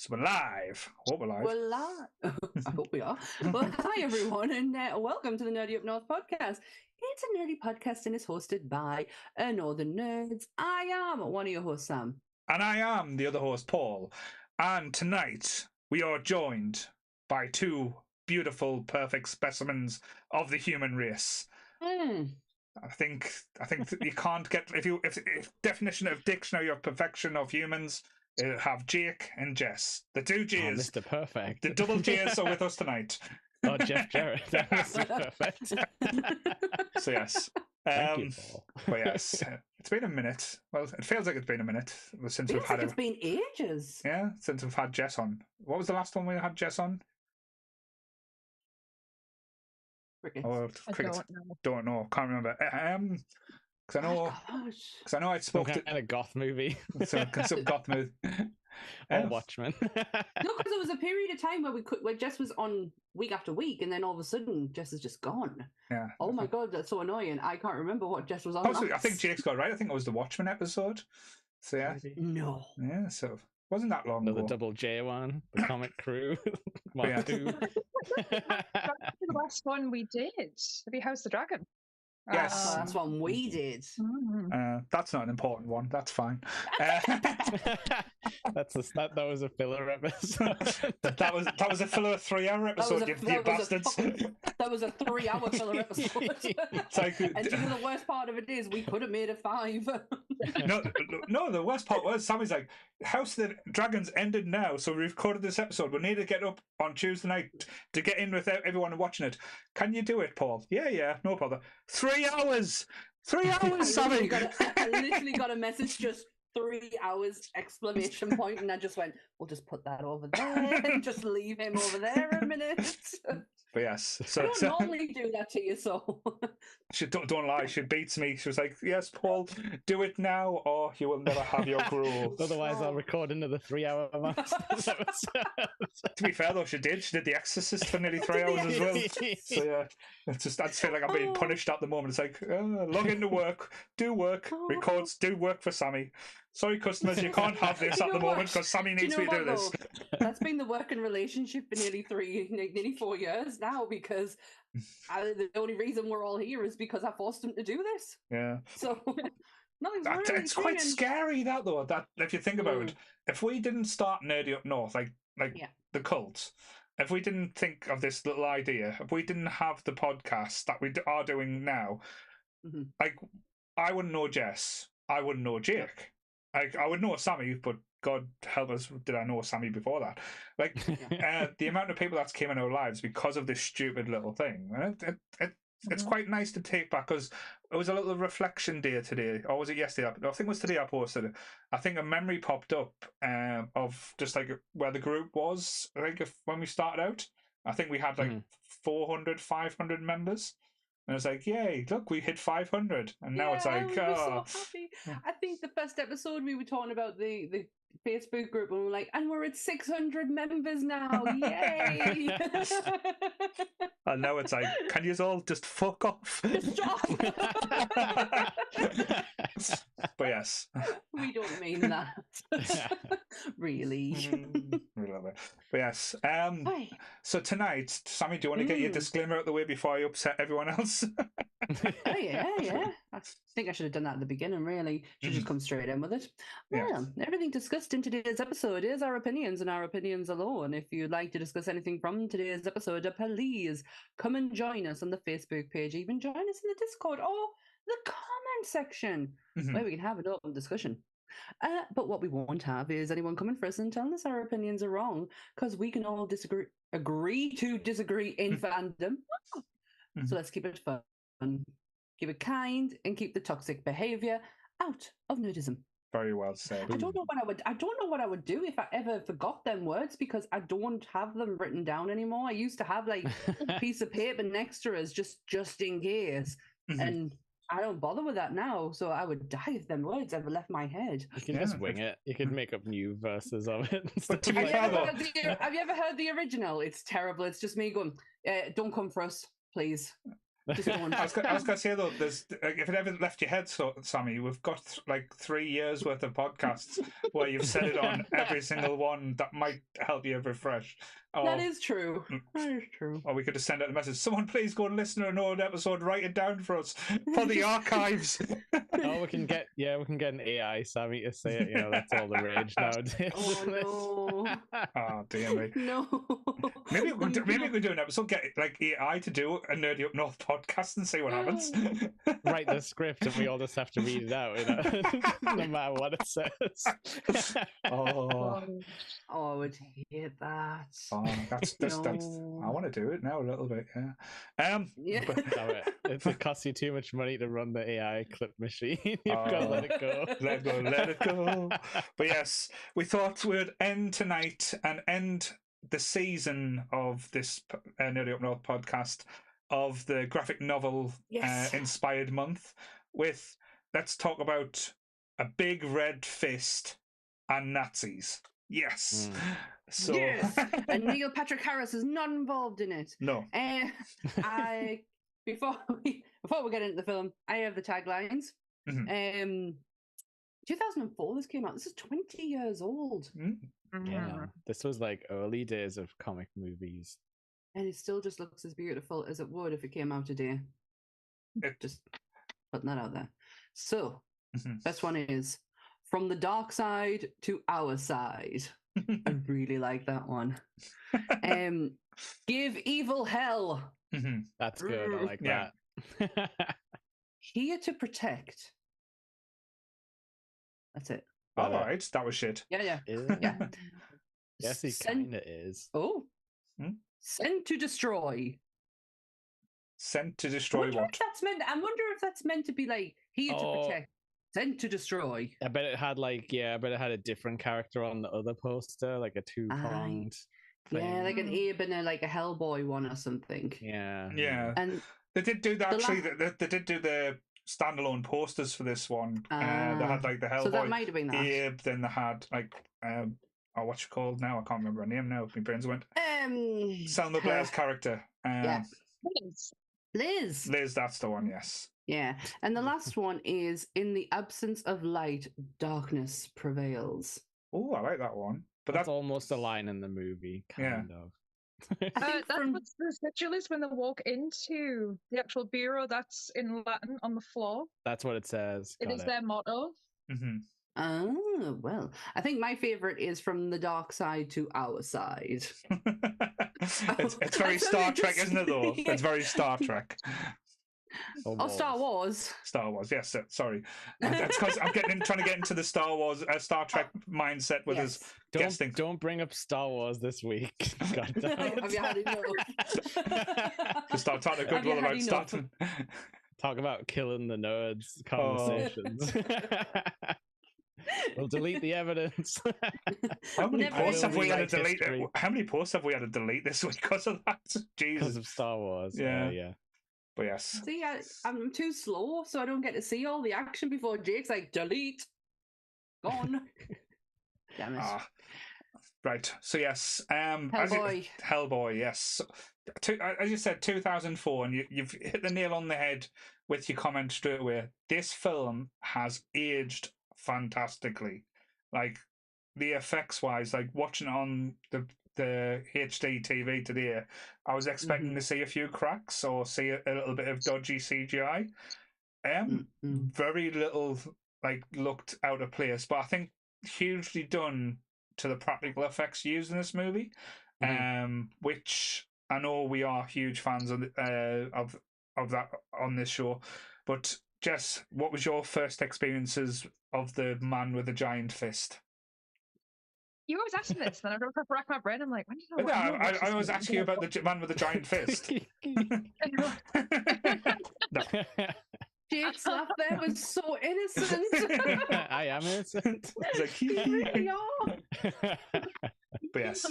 So we're live. Hope we're live. We're live. I hope we are. Well, hi everyone, and welcome to the Nerdy Up North podcast. It's a nerdy podcast and is hosted by Northern Nerds. I am one of your hosts, Sam. And I am the other host, Paul. And tonight we are joined by two beautiful, perfect specimens of the human race. I think you can't get if definition of dictionary of perfection of humans. Have Jake and Jess, the two J's. Mr. Perfect. The double J's are with us tonight. Oh, Jeff Jarrett. That Mr. Perfect. So yes. Thank you, Paul. But yes, it's been a minute. Well, it feels like it's been a minute since we've had it's been ages. Yeah, since we've had Jess on. What was the last one we had Jess on? Crickets. Oh, crickets. Don't know. Can't remember. Because I know I spoke to a goth movie. some goth movie. Or Watchmen. No, because there was a period of time where Jess was on week after week, and then all of a sudden Jess is just gone. Yeah. Oh my god, that's so annoying. I can't remember what Jess was on. I think Jake's got it right. I think it was the Watchmen episode. So yeah. No. Yeah. So wasn't that long ago. The double J one, the comic crew. Mark 2. That's the last one we did. The House the Dragon. Yes, that's one we did. That's not an important one. That's fine. That was a filler episode. that was a filler 3-hour episode. You bastards. That was a 3-hour filler episode. And you know the worst part of it is we could have made it 5. No. The worst part was Sammy's like, House of the Dragons ended now, so we recorded this episode. We need to get up on Tuesday night to get in with everyone watching it. Can you do it, Paul? Yeah, no bother. 3 hours! 3 hours, Sammy! I literally got a message, just 3 hours, exclamation point, and I just went, we'll just put that over there, and just leave him over there a minute. But yes. I don't normally do that to you, so... Don't lie, she beats me. She was like, yes, Paul, do it now, or you will never have your gruel. Otherwise, I'll record another 3-hour Masters episode. To be fair, though, she did The Exorcist for nearly 3 hours as well. So yeah, I just feel like I'm being punished at the moment. It's like, log into work, do work, records, do work for Sammy. Sorry, customers, you can't have this at the moment because Sammy needs me to do this. That's been the working relationship for nearly 4 years now, because the only reason we're all here is because I forced him to do this. Yeah. So nothing's really it's quite scary, that though. That if you think about it, if we didn't start Nerdy Up North, like the cult, if we didn't think of this little idea, if we didn't have the podcast that we are doing now, like I wouldn't know Jess, I wouldn't know Jake. I would know Sammy, but God help us, did I know Sammy before that? Like, the amount of people that's came in our lives because of this stupid little thing. It's quite nice to take back, because it was a little reflection day today, or was it yesterday? I think it was today I posted it. I think a memory popped up of just like where the group was. I think when we started out, I think we had like 400, 500 members. And it's like, yay, look, we hit 500. And now it's like, so happy. I think the first episode we were talking about the Facebook group, and we were like, and we're at 600 members now, yay! And now it's like, can you all just fuck off? Just stop! But yes. We don't mean that. Really. But yes. So tonight, Sammy, do you want to get your disclaimer out the way before I upset everyone else? Oh, yeah. I think I should have done that at the beginning, really. Should just come straight in with it. Well, everything discussed in today's episode is our opinions and our opinions alone. If you'd like to discuss anything from today's episode, please come and join us on the Facebook page. Even join us in the Discord or the comment section, where we can have an open discussion. But what we won't have is anyone coming for us and telling us our opinions are wrong, because we can all agree to disagree in fandom. So let's keep it fun, keep it kind, and keep the toxic behaviour out of nerdism. Very well said. I don't know what I would do if I ever forgot them words, because I don't have them written down anymore. I used to have like a piece of paper next to us just in case, and I don't bother with that now. So I would die if them words ever left my head. You can just wing it. You can make up new verses of it. Have you ever heard the original? It's terrible. It's just me going, "Don't come for us, please." Just going. I was going to say though, there's if it ever left your head, Sammy, we've got like 3 years worth of podcasts where you've said it on every single one. That might help you refresh. That is true. That is true. Or we could just send out a message. Someone please go and listen to an old episode. Write it down for us for the archives. We can get an AI Sammy to say it. You know, that's all the rage nowadays. Oh no! Oh dear me. No. Maybe we could do an episode. Get like AI to do a Nerdy Up North podcast and see what happens. Write the script and we all just have to read it out, you know, no matter what it says. Oh, I would hate that. Oh, that's I want to do it now a little bit, yeah. Yeah. It costs you too much money to run the AI clip machine. You've got to let it go. Let it go. But yes, we thought we'd end tonight and end the season of this Nerdy Up North podcast of the graphic novel inspired month with let's talk about a big red fist and Nazis. Yes. So yes. And Neil Patrick Harris is not involved in it. No. Before we get into the film, I have the taglines. 2004 this came out. This is 20 years old. Yeah. This was like early days of comic movies. And it still just looks as beautiful as it would if it came out today. Just putting that out there. So, this one is From the Dark Side to Our Side. I really like that one. Give evil hell. That's good. I like that. Here to protect. That's it. All right, that was shit. Yeah. Yes, he kind of is. Oh. Sent to destroy. Sent to destroy what? I wonder if that's meant to be like here to protect. Sent to destroy. I bet it had a different character on the other poster, like a two-pronged thing. Yeah, like an Abe and like a Hellboy one or something. Yeah. And they did do that actually. They did do the standalone posters for this one. They had like the Hellboy. So that might have been that. Abe, then they had like what's she called now? I can't remember her name now. My brains went. Selma Blair's character. Liz. Liz, that's the one. Yes. Yeah, and the last one is in the absence of light, darkness prevails. Oh, I like that one. But that's almost a line in the movie, kind of. That's what the sigil is when they walk into the actual bureau. That's in Latin on the floor. That's what it says. It is their motto. Oh, well, I think my favorite is From the Dark Side to Our Side. It's very Star Trek, isn't it, though? It's very Star Trek. Star Wars. Star Wars, yes. Sorry, that's because I'm trying to get into the Star Trek mindset with his guesting. Don't bring up Star Wars this week. God damn it. Have you had enough? To start talking a good one about Star Trek. Talk about killing the nerds conversations. We'll delete the evidence. How many posts have we had to delete? How many posts have we had to delete this week because of that? Jesus. Because of Star Wars. Yeah. But yes. See, I'm too slow, so I don't get to see all the action before Jake's like, delete. Gone. Damn it. Right. So yes. Hellboy. Hellboy, yes. As you said, 2004, and you've hit the nail on the head with your comment straight away. This film has aged fantastically. Like, the effects wise, like watching it on the HD TV today, I was expecting to see a few cracks or see a little bit of dodgy CGI. Very little like looked out of place, but I think hugely done to the practical effects used in this movie, which I know we are huge fans of that on this show. But Jess, what was your first experiences of the man with the giant fist? You always ask me this, then I don't have to rack my brain. I'm like, when did I always ask you about the man with the giant fist. No. Jake's laugh there was so innocent. I am innocent. You really are. But yes.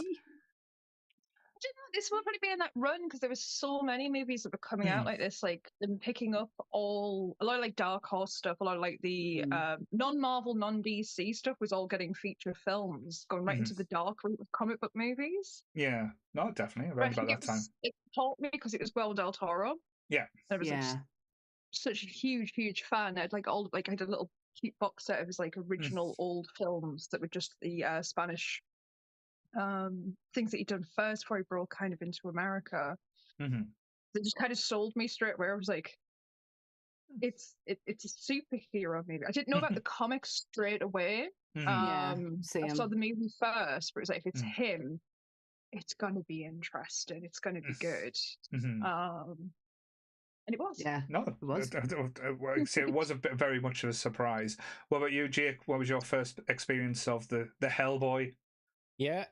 Do you know, this will probably be in that run because there were so many movies that were coming out like this, like them picking up a lot of like Dark Horse stuff, a lot of like the non-Marvel, non-DC stuff was all getting feature films, going right into the dark route of comic book movies. Yeah, no, definitely around about that time. It taught me because it was Guillermo del Toro. Yeah. I was like, such a huge fan. I had like I had a little cute box set of his like original old films that were just the Spanish things that he'd done first before he broke kind of into America. They just kind of sold me straight away. I was like, it's a superhero movie. I didn't know about the comics straight away. I saw the movie first, but it was like, if it's him, it's gonna be interesting. It's gonna be good. And it was. Yeah. No, it was. It was very much of a surprise. What about you, Jake? What was your first experience of the Hellboy? Yeah,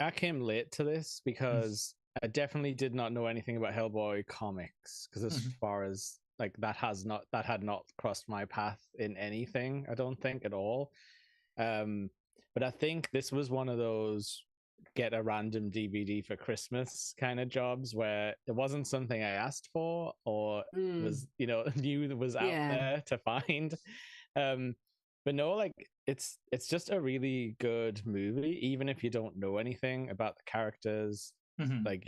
I came late to this because I definitely did not know anything about Hellboy comics, because as far as like that had not crossed my path in anything, I don't think at all. But I think this was one of those get a random DVD for Christmas kind of jobs where it wasn't something I asked for or was, knew that was out there to find. But no, like it's just a really good movie, even if you don't know anything about the characters. Like,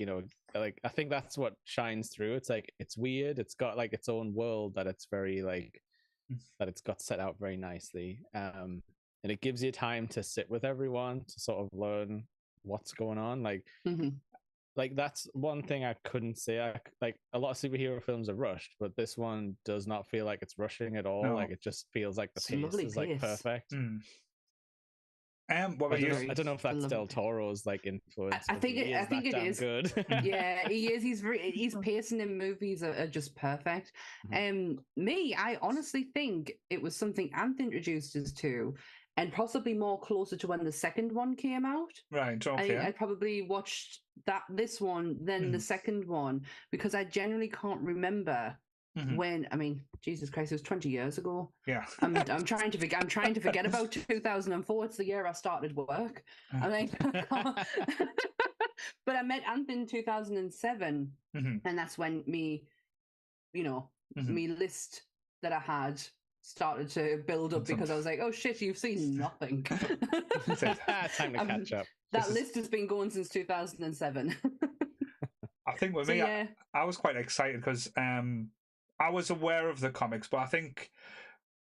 like I think that's what shines through. It's like, it's weird. It's got like its own world that it's very like, that it's got set out very nicely. And it gives you time to sit with everyone to sort of learn what's going on. Like, like that's one thing I couldn't say. Like a lot of superhero films are rushed, but this one does not feel like it's rushing at all. No. Like it just feels like the pace is like perfect. What about you? I don't know if that's Del Toro's like influence. I think it is good. Yeah, he is. His pacing in movies are just perfect. Me, I honestly think it was something Anth introduced us to, and possibly more closer to when the second one came out. Right. Okay. I probably watched this one than the second one, because I generally can't remember when. I mean, Jesus Christ, it was 20 years ago. Yeah. I'm trying to forget. I'm trying to forget about 2004. It's the year I started work. I mean, but I met Anth in 2007, and that's when me list that I had started to build up, because I was like, oh shit, you've seen nothing. Time to catch up. That list has been going since 2007. I think with me, I was quite excited because I was aware of the comics, but I think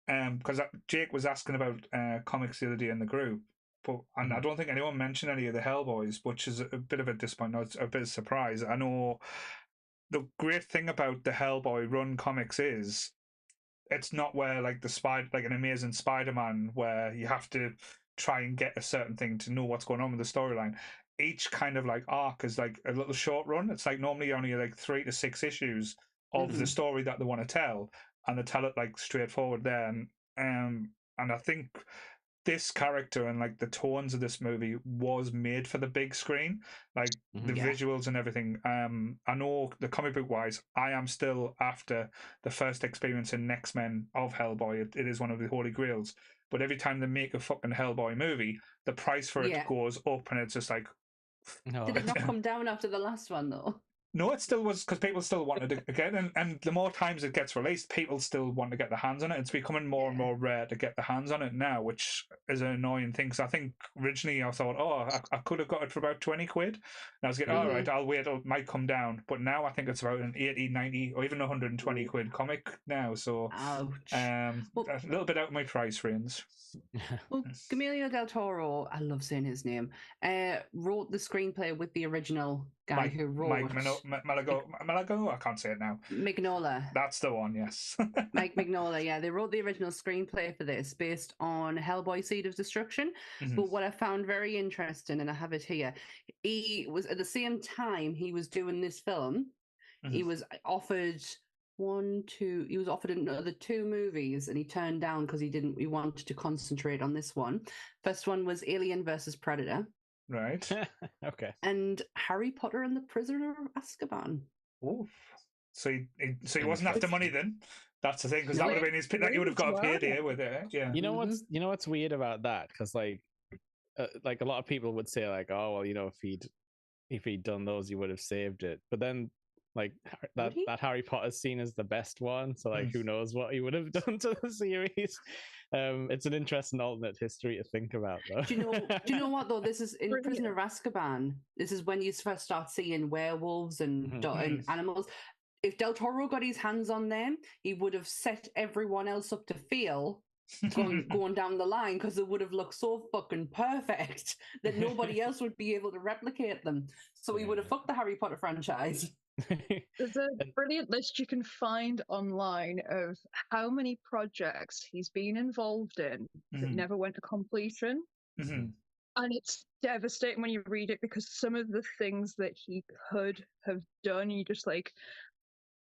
because Jake was asking about comics the other day in the group, and I don't think anyone mentioned any of the Hellboys, which is a bit of a disappointment, a bit of a surprise. I know the great thing about the Hellboy run comics is it's not where like an Amazing Spider-Man, where you have to try and get a certain thing to know what's going on with the storyline. Each kind of like arc is like a little short run. It's like normally only like 3 to 6 issues of the story that they want to tell, and they tell it like straightforward there. And I think this character and like the tones of this movie was made for the big screen, like the visuals and everything. I know the comic book wise, I am still after the first experience in X-Men of Hellboy. It is one of the holy grails. But every time they make a fucking Hellboy movie, the price for it goes up, and it's just like. Did it not come down after the last one though? No, it still was, because people still wanted to get it, and the more times it gets released, people still want to get their hands on it. It's becoming more and more rare to get their hands on it now, which is an annoying thing. So I think originally I thought, I could have got it for about 20 quid. And I was getting, all right, I'll wait, it might come down. But now I think it's about an 80, 90, or even 120 quid comic now. So a little bit out of my price range. Well, Guillermo del Toro, I love saying his name, wrote the screenplay with the original guy who wrote Malago. I can't say it now. Mignola. That's the one. Yes. Mike Mignola. Yeah, they wrote the original screenplay for this based on Hellboy: Seed of Destruction. But what I found very interesting, and I have it here, he was at the same time he was doing this film, he was offered. He was offered another 2 movies, and he turned down because he wanted to concentrate on this one. First one was Alien versus Predator. Right. Okay. And Harry Potter and the Prisoner of Azkaban. Oh, so he wasn't after money then. That's the thing, because that would have been his. That he would have got a payday with it. Yeah. You know what's weird about that? Because like a lot of people would say like, oh well, if he'd done those, he would have saved it. But then. Like that Harry Potter scene is the best one, so like who knows what he would have done to the series. It's an interesting alternate history to think about, though. Do you know what though? This is in Prisoner of Azkaban. This is when you first start seeing werewolves and animals. if Del Toro got his hands on them, he would have set everyone else up to fail going down the line, because it would have looked so fucking perfect that nobody else would be able to replicate them. So he would have fucked the Harry Potter franchise. There's a brilliant list you can find online of how many projects he's been involved in that never went to completion. And it's devastating when you read it, because some of the things that he could have done, you just like,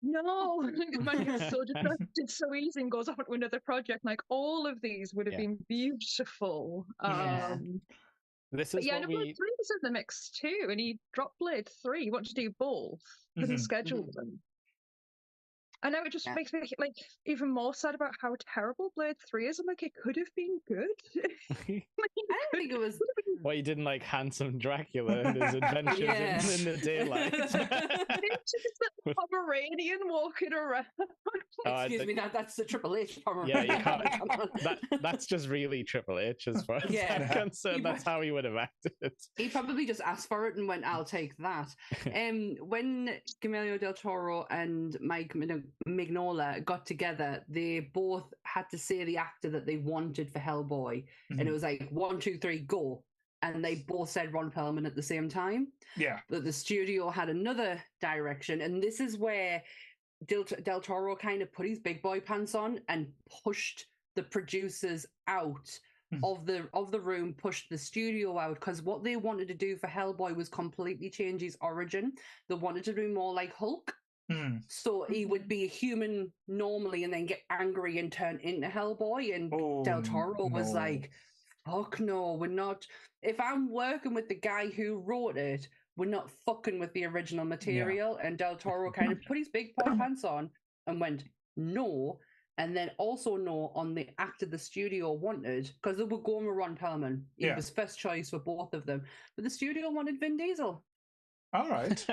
no, man gets so distracted so easy and goes on to another project. Like, all of these would have been beautiful. This is Blade 3 was in the mix too, and he dropped Blade 3. He wanted to do both, couldn't schedule them. And now it just makes me like even more sad about how terrible Blade 3 is. I'm like, it could have been good. I don't think it was. Well, you didn't like handsome Dracula and his adventures in the daylight. It's just that Pomeranian walking around. Excuse me, that's the Triple H Pomeranian. Yeah, you can't. That's just really Triple H as far as I'm concerned. That's how he would have acted. He probably just asked for it and went, "I'll take that." When Guillermo del Toro and Mike Mignola got together, they both had to say the actor that they wanted for Hellboy, and it was like 1, 2, 3, go. And they both said Ron Perlman at the same time. Yeah. But the studio had another direction, and this is where Del Toro kind of put his big boy pants on and pushed the producers out of the room, pushed the studio out, because what they wanted to do for Hellboy was completely change his origin. They wanted to do more like Hulk. So he would be a human normally and then get angry and turn into Hellboy. And Del Toro was like, fuck no, we're not. If I'm working with the guy who wrote it, we're not fucking with the original material. And Del Toro kind of put his big boy pants on and went, no. And then also no on the actor the studio wanted, because they were going with Ron Perlman. He was first choice for both of them. But the studio wanted Vin Diesel. All right.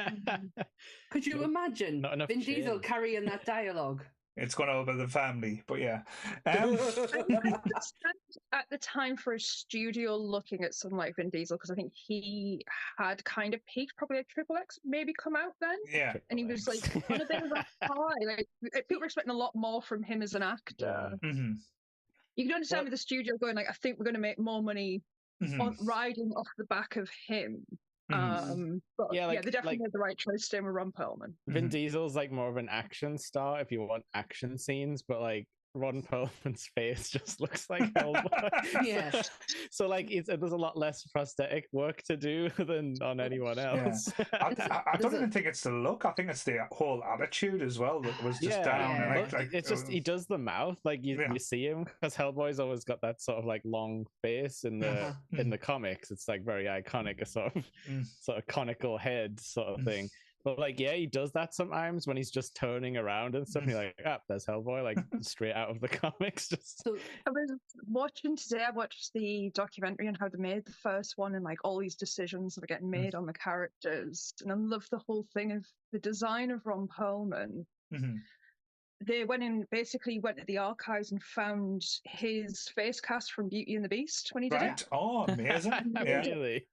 Could you imagine Vin Diesel carrying that dialogue? It's gone over the family, but yeah. At the time for a studio looking at someone like Vin Diesel, because I think he had kind of peaked, probably like Triple X maybe come out then. Yeah. And he was like on a bit of a high. Like, people were expecting a lot more from him as an actor. You can understand with the studio going like, I think we're going to make more money on riding off the back of him. But they definitely made the right choice staying with Ron Perlman. Vin Diesel's like more of an action star if you want action scenes, but like Ron Perlman's face just looks like Hellboy. So like there's a lot less prosthetic work to do than on anyone else. I don't even think it's the look. I think it's the whole attitude as well that was just down. And it's just he does the mouth, like you see him, because Hellboy's always got that sort of like long face in the comics. It's like very iconic, a sort of conical head sort of thing. But like, he does that sometimes when he's just turning around and stuff. And you're like, there's Hellboy, like straight out of the comics. So I was watching today. I watched the documentary on how they made the first one and like all these decisions that are getting made on the characters. And I love the whole thing of the design of Ron Perlman. They went to the archives and found his face cast from Beauty and the Beast when he did it. Oh, amazing! Really?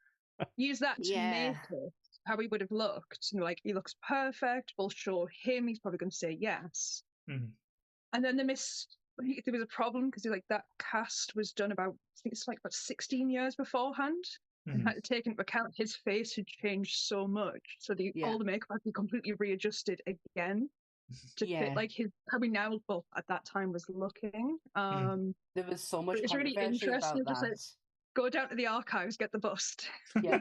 Use that to make it how he would have looked. And like, he looks perfect. We'll show him. He's probably going to say yes. And then there was a problem because that cast was done about, I think it's like about 16 years beforehand. And had to take into account his face had changed so much. So all the makeup had to be completely readjusted again to fit like how he now, at that time, was looking. There was so much it's really interesting. Just like, go down to the archives, get the bust. Yeah.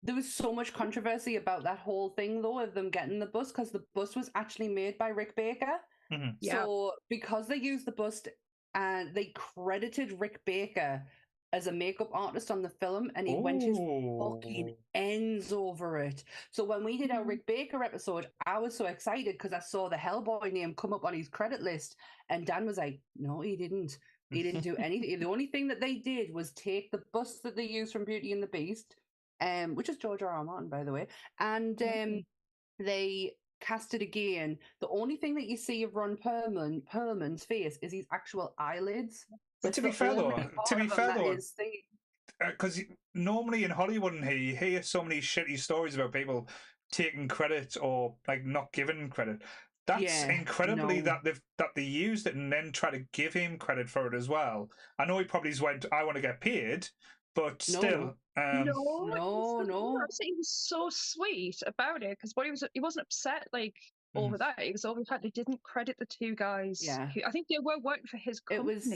There was so much controversy about that whole thing, though, of them getting the bust, because the bust was actually made by Rick Baker. So because they used the bust, and they credited Rick Baker as a makeup artist on the film, and he went his fucking ends over it. So when we did our Rick Baker episode, I was so excited because I saw the Hellboy name come up on his credit list, and Dan was like, no, he didn't. He didn't do anything. The only thing that they did was take the bust that they used from Beauty and the Beast, which is George R. R. Martin, by the way, and they cast it again. The only thing that you see of Ron Perlman's face is his actual eyelids. But to be fair though, because normally in Hollywood and here, you hear so many shitty stories about people taking credit or like not giving credit. That's incredibly that they used it and then try to give him credit for it as well. I know he probably went, I want to get paid, but still. No. He was so sweet about it because he wasn't upset like over that. It was over the fact they didn't credit the two guys. Yeah, who, I think they were working for his company. It was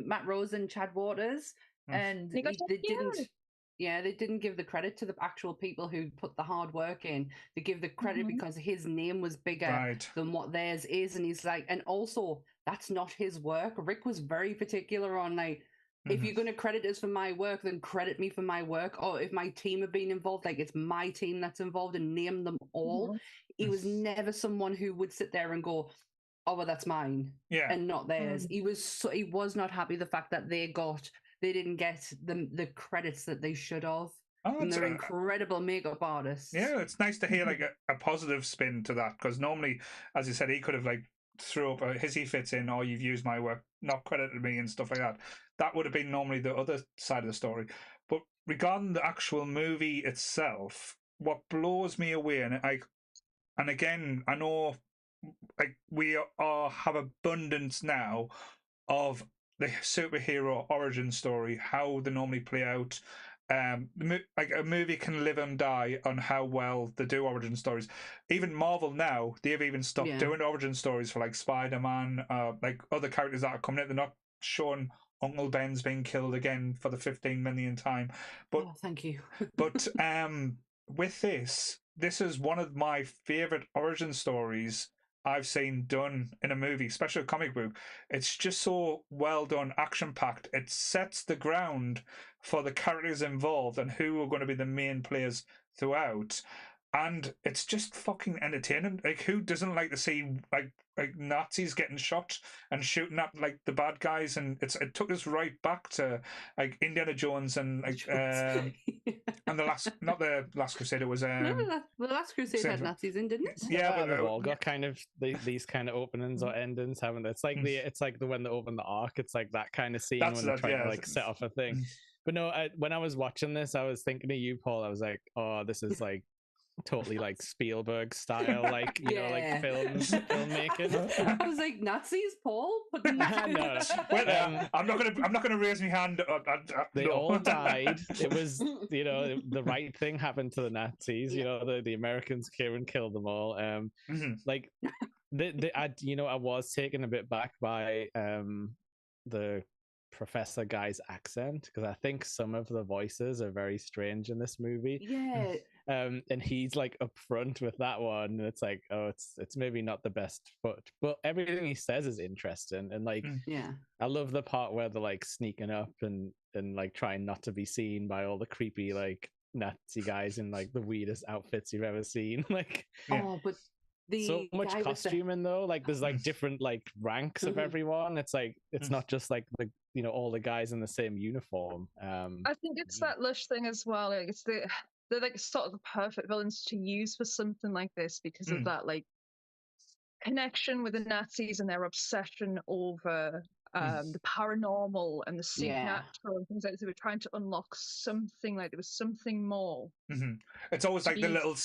Matt Rose and Chad Waters, and they didn't. Yeah, they didn't give the credit to the actual people who put the hard work in. They give the credit because his name was bigger than what theirs is. And he's like, and also, that's not his work. Rick was very particular on, like, if you're going to credit us for my work, then credit me for my work. Or if my team have been involved, like, it's my team that's involved, and name them all. He was never someone who would sit there and go, oh, well, that's mine, and not theirs. He was not happy the fact that they didn't get the credits that they should have. And they're incredible makeup artists. Yeah, it's nice to hear like a positive spin to that, because normally, as you said, he could have like threw up a hissy fits in, or you've used my work, not credited me and stuff like that. That would have been normally the other side of the story. But regarding the actual movie itself, what blows me away, and again, I know like we have abundance now of the superhero origin story, how they normally play out. Like a movie can live and die on how well they do origin stories. Even Marvel now, they've even stopped doing origin stories for like Spider-Man, like other characters that are coming out. They're not showing Uncle Ben's being killed again for the 15 millionth time. But thank you. But with this is one of my favorite origin stories I've seen done in a movie, especially a comic book. It's just so well done, action-packed. It sets the ground for the characters involved and who are going to be the main players throughout. And it's just fucking entertaining. Like, who doesn't like to see like Nazis getting shot and shooting at like the bad guys? And it took us right back to like Indiana Jones and like and the last Crusade. It was the Last Crusade had Nazis in, didn't it? Yeah, but they've all got kind of these kind of openings or endings, haven't they? It's like when they open the Ark. It's like that kind of scene when they're trying to like set off a thing. But no, when I was watching this, I was thinking of you, Paul. I was like, oh, this is like totally like Spielberg style, like you know, like filmmaking. I was like, Nazis, Paul? No. Wait, I'm not gonna raise my hand. They all died. It was, you know, the right thing happened to the Nazis. You know, the Americans came and killed them all. Like I was taken a bit back by the professor guy's accent, because I think some of the voices are very strange in this movie. Yeah. And he's like upfront with that one, and it's like, oh, it's maybe not the best foot, but everything he says is interesting. And like, I love the part where they're like sneaking up and like trying not to be seen by all the creepy like Nazi guys in like the weirdest outfits you've ever seen. Like, but so much costuming though, like there's like different like ranks of everyone. It's like it's not just like the, you know, all the guys in the same uniform. I think it's that Lush thing as well. Like they're like sort of the perfect villains to use for something like this because of that like connection with the Nazis and their obsession over the paranormal and the supernatural and things like that. They were trying to unlock something, like there was something more. It's always like the little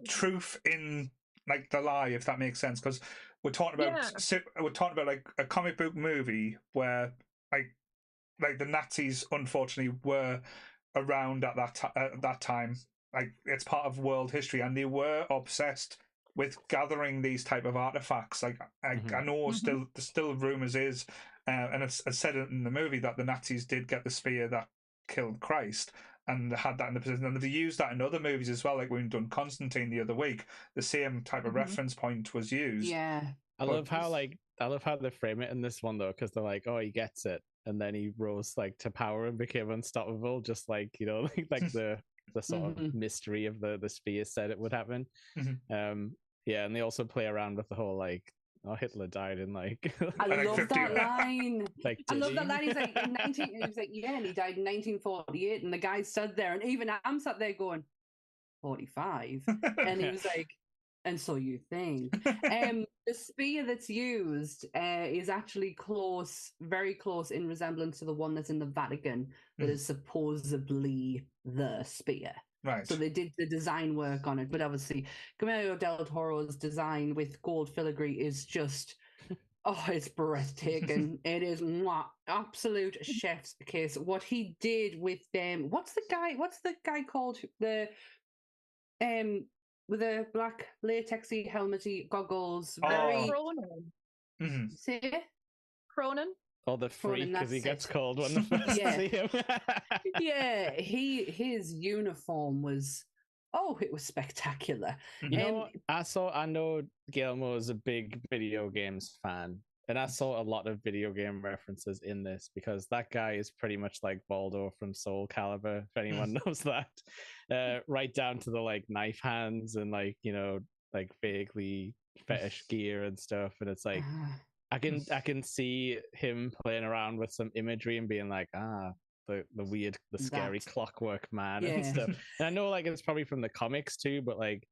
truth in like the lie, if that makes sense, because we're talking about like a comic book movie where like the Nazis unfortunately were around at that time. Like, it's part of world history, and they were obsessed with gathering these type of artifacts. Like I know there's still rumors is and it's said in the movie that the Nazis did get the spear that killed Christ, and they had that in the position, and they've used that in other movies as well. Like we've done Constantine the other week, the same type of reference point was used. I love how they frame it in this one though, because they're like, oh, he gets it, and then he rose like to power and became unstoppable, just like, you know, like the sort of mystery of the spear said it would happen. And they also play around with the whole like, oh, Hitler died in like I love that line. Like, I love that line. He's like and he died in 1948, and the guy stood there, and even I'm sat there going 45, and he was like, and so you think. The spear that's used is actually very close in resemblance to the one that's in the Vatican that is supposedly the spear. Right. So they did the design work on it, but obviously Guillermo del Toro's design with gold filigree is just, oh, it's breathtaking. It is absolute chef's kiss. What he did with them, what's the guy called, the with the black latexy helmety goggles, very Cronin. Mm-hmm. Say Cronin. Or the freak, because he gets called when the first see him. Yeah, his uniform was, it was spectacular. You know, I know Guillermo is a big video games fan, and I saw a lot of video game references in this because that guy is pretty much like Baldo from Soul Calibur, if anyone knows that. Right down to the like knife hands and like, you know, like vaguely fetish gear and stuff, and it's like I can see him playing around with some imagery and being like, the weird, the scary clockwork man and stuff. And I know like it's probably from the comics too, but like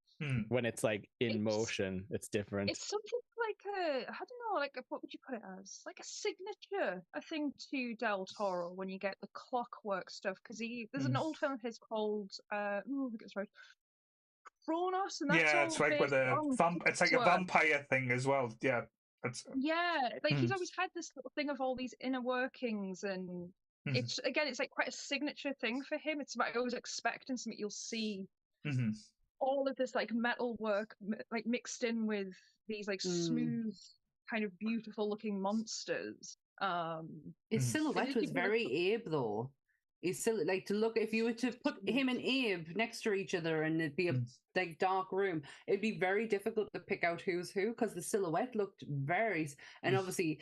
when it's like in motion, it's different. It's something like I don't know, like what would you put it as? Like a signature, I think, to Del Toro when you get the clockwork stuff. Because there's an old film of his called I think it's right, Kronos, and that's all it's like with it's like a vampire thing as well. Yeah. Like he's always had this little thing of all these inner workings, and it's like quite a signature thing for him. It's about always expecting something you'll see. All of this like metal work like mixed in with these like smooth kind of beautiful looking monsters. His silhouette was very Abe though. His silhouette, like, to look, if you were to put him and Abe next to each other and it'd be a like dark room, it'd be very difficult to pick out who's who because the silhouette looked very, and obviously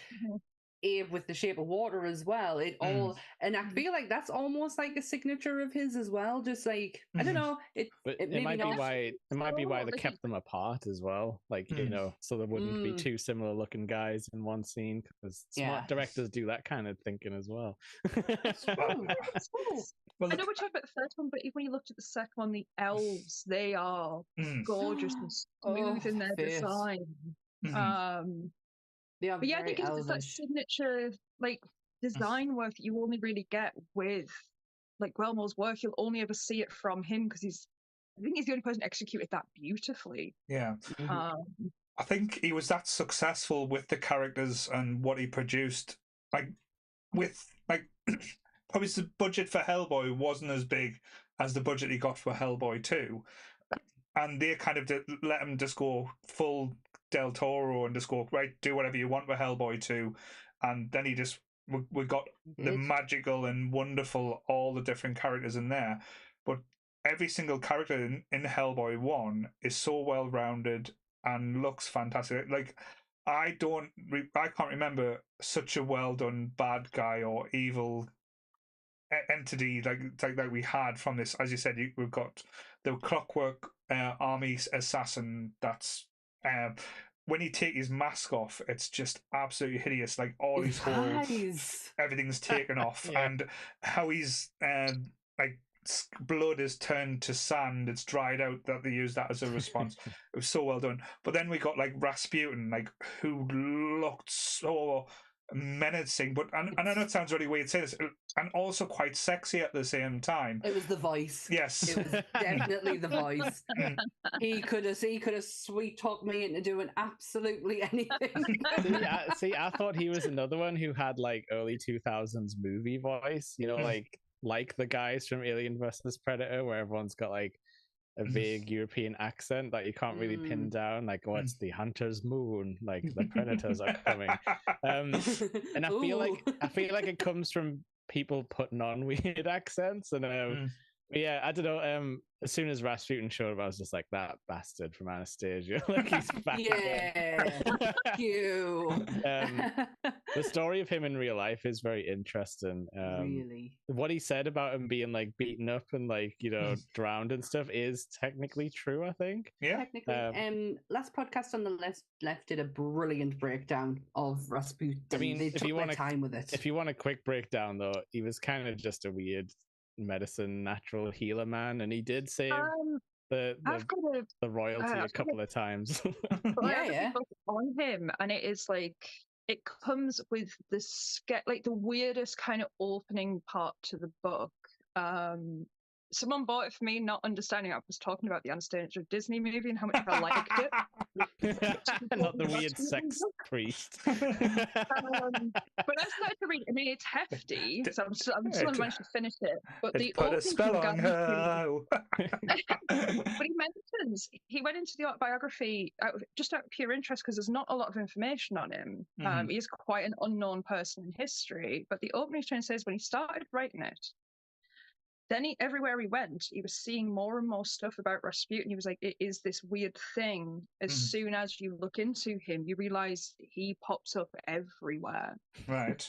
Abe with the Shape of Water as well. It all, and I feel like that's almost like a signature of his as well. Just like I don't know, it might be why they kept them apart as well. Like you know, so there wouldn't be two similar looking guys in one scene because smart directors do that kind of thinking as well. Well, I know we're talking about the first one, but even when you looked at the second one, the elves, they are gorgeous and smooth in their design. But yeah, I think it's that signature like design work that you only really get with like Guillermo's work. You'll only ever see it from him because I think he's the only person executed that beautifully. Yeah. I think he was that successful with the characters and what he produced. Like with like probably the budget for Hellboy wasn't as big as the budget he got for Hellboy 2. And they kind of let him just go full Del Toro and just go, right, do whatever you want with Hellboy 2. And then we got the magical and wonderful, all the different characters in there. But every single character in Hellboy 1 is so well rounded and looks fantastic. Like, I can't remember such a well done bad guy or evil entity like we had from this. As you said, we've got the Clockwork Army assassin. That's when he take his mask off, it's just absolutely hideous. Like all his holes, everything's taken off, and how he's like blood is turned to sand. It's dried out. That they use that as a response. It was so well done. But then we got like Rasputin, like who looked so menacing, but and I know it sounds really weird to say this, and also quite sexy at the same time. It was the voice. Yes, it was definitely the voice. He could have sweet talked me into doing absolutely anything. See, I thought he was another one who had like early 2000s movie voice. You know, like the guys from Alien vs Predator, where everyone's got like a vague European accent that you can't really pin down, like it's the hunter's moon, like the predators are coming. And I feel like it comes from people putting on weird accents, and yeah, I don't know. As soon as Rasputin showed up, I was just like, that bastard from Anastasia. Like he's back again. You. The story of him in real life is very interesting. Really, what he said about him being like beaten up and like drowned and stuff is technically true. I think. Yeah. Technically, last podcast on the left did a brilliant breakdown of Rasputin. I mean, they took their time with it. If you want a quick breakdown, though, he was kind of just a weird medicine natural healer man, and he did save the royalty a couple of times. yeah on him, and it is like it comes with the like the weirdest kind of opening part to the book, someone bought it for me, not understanding I was talking about the Anastasia Disney movie and how much I liked it. Not the weird sex priest. But I started to read. I mean, it's hefty, so I'm still managed to finish it. But the put a spell on her. But he went into the autobiography just out of pure interest because there's not a lot of information on him. He is quite an unknown person in history. But the opening train says when he started writing it, then everywhere he went, he was seeing more and more stuff about Rasputin. He was like, it is this weird thing. As soon as you look into him, you realize he pops up everywhere. Right.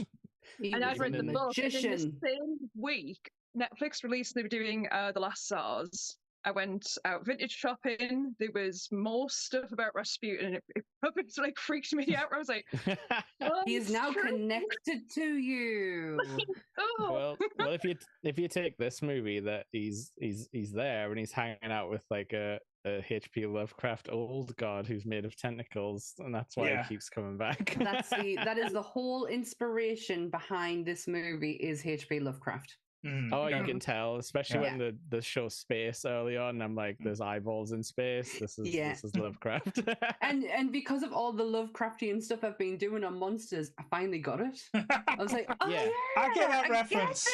And I'd read the book. And in the same week, Netflix released they were doing The Last Tsars. I went out vintage shopping. There was more stuff about Rasputin, and it like freaked me out. I was like, "He is now connected to you." Well, if you take this movie that he's there and he's hanging out with like a H.P. Lovecraft old god who's made of tentacles, and that's why he keeps coming back. That is the whole inspiration behind this movie is H.P. Lovecraft. You can tell, especially when the show Space early on. I'm like, there's eyeballs in space. This is Lovecraft. and because of all the Lovecraftian stuff I've been doing on monsters, I finally got it. I was like, oh yeah, I get that reference.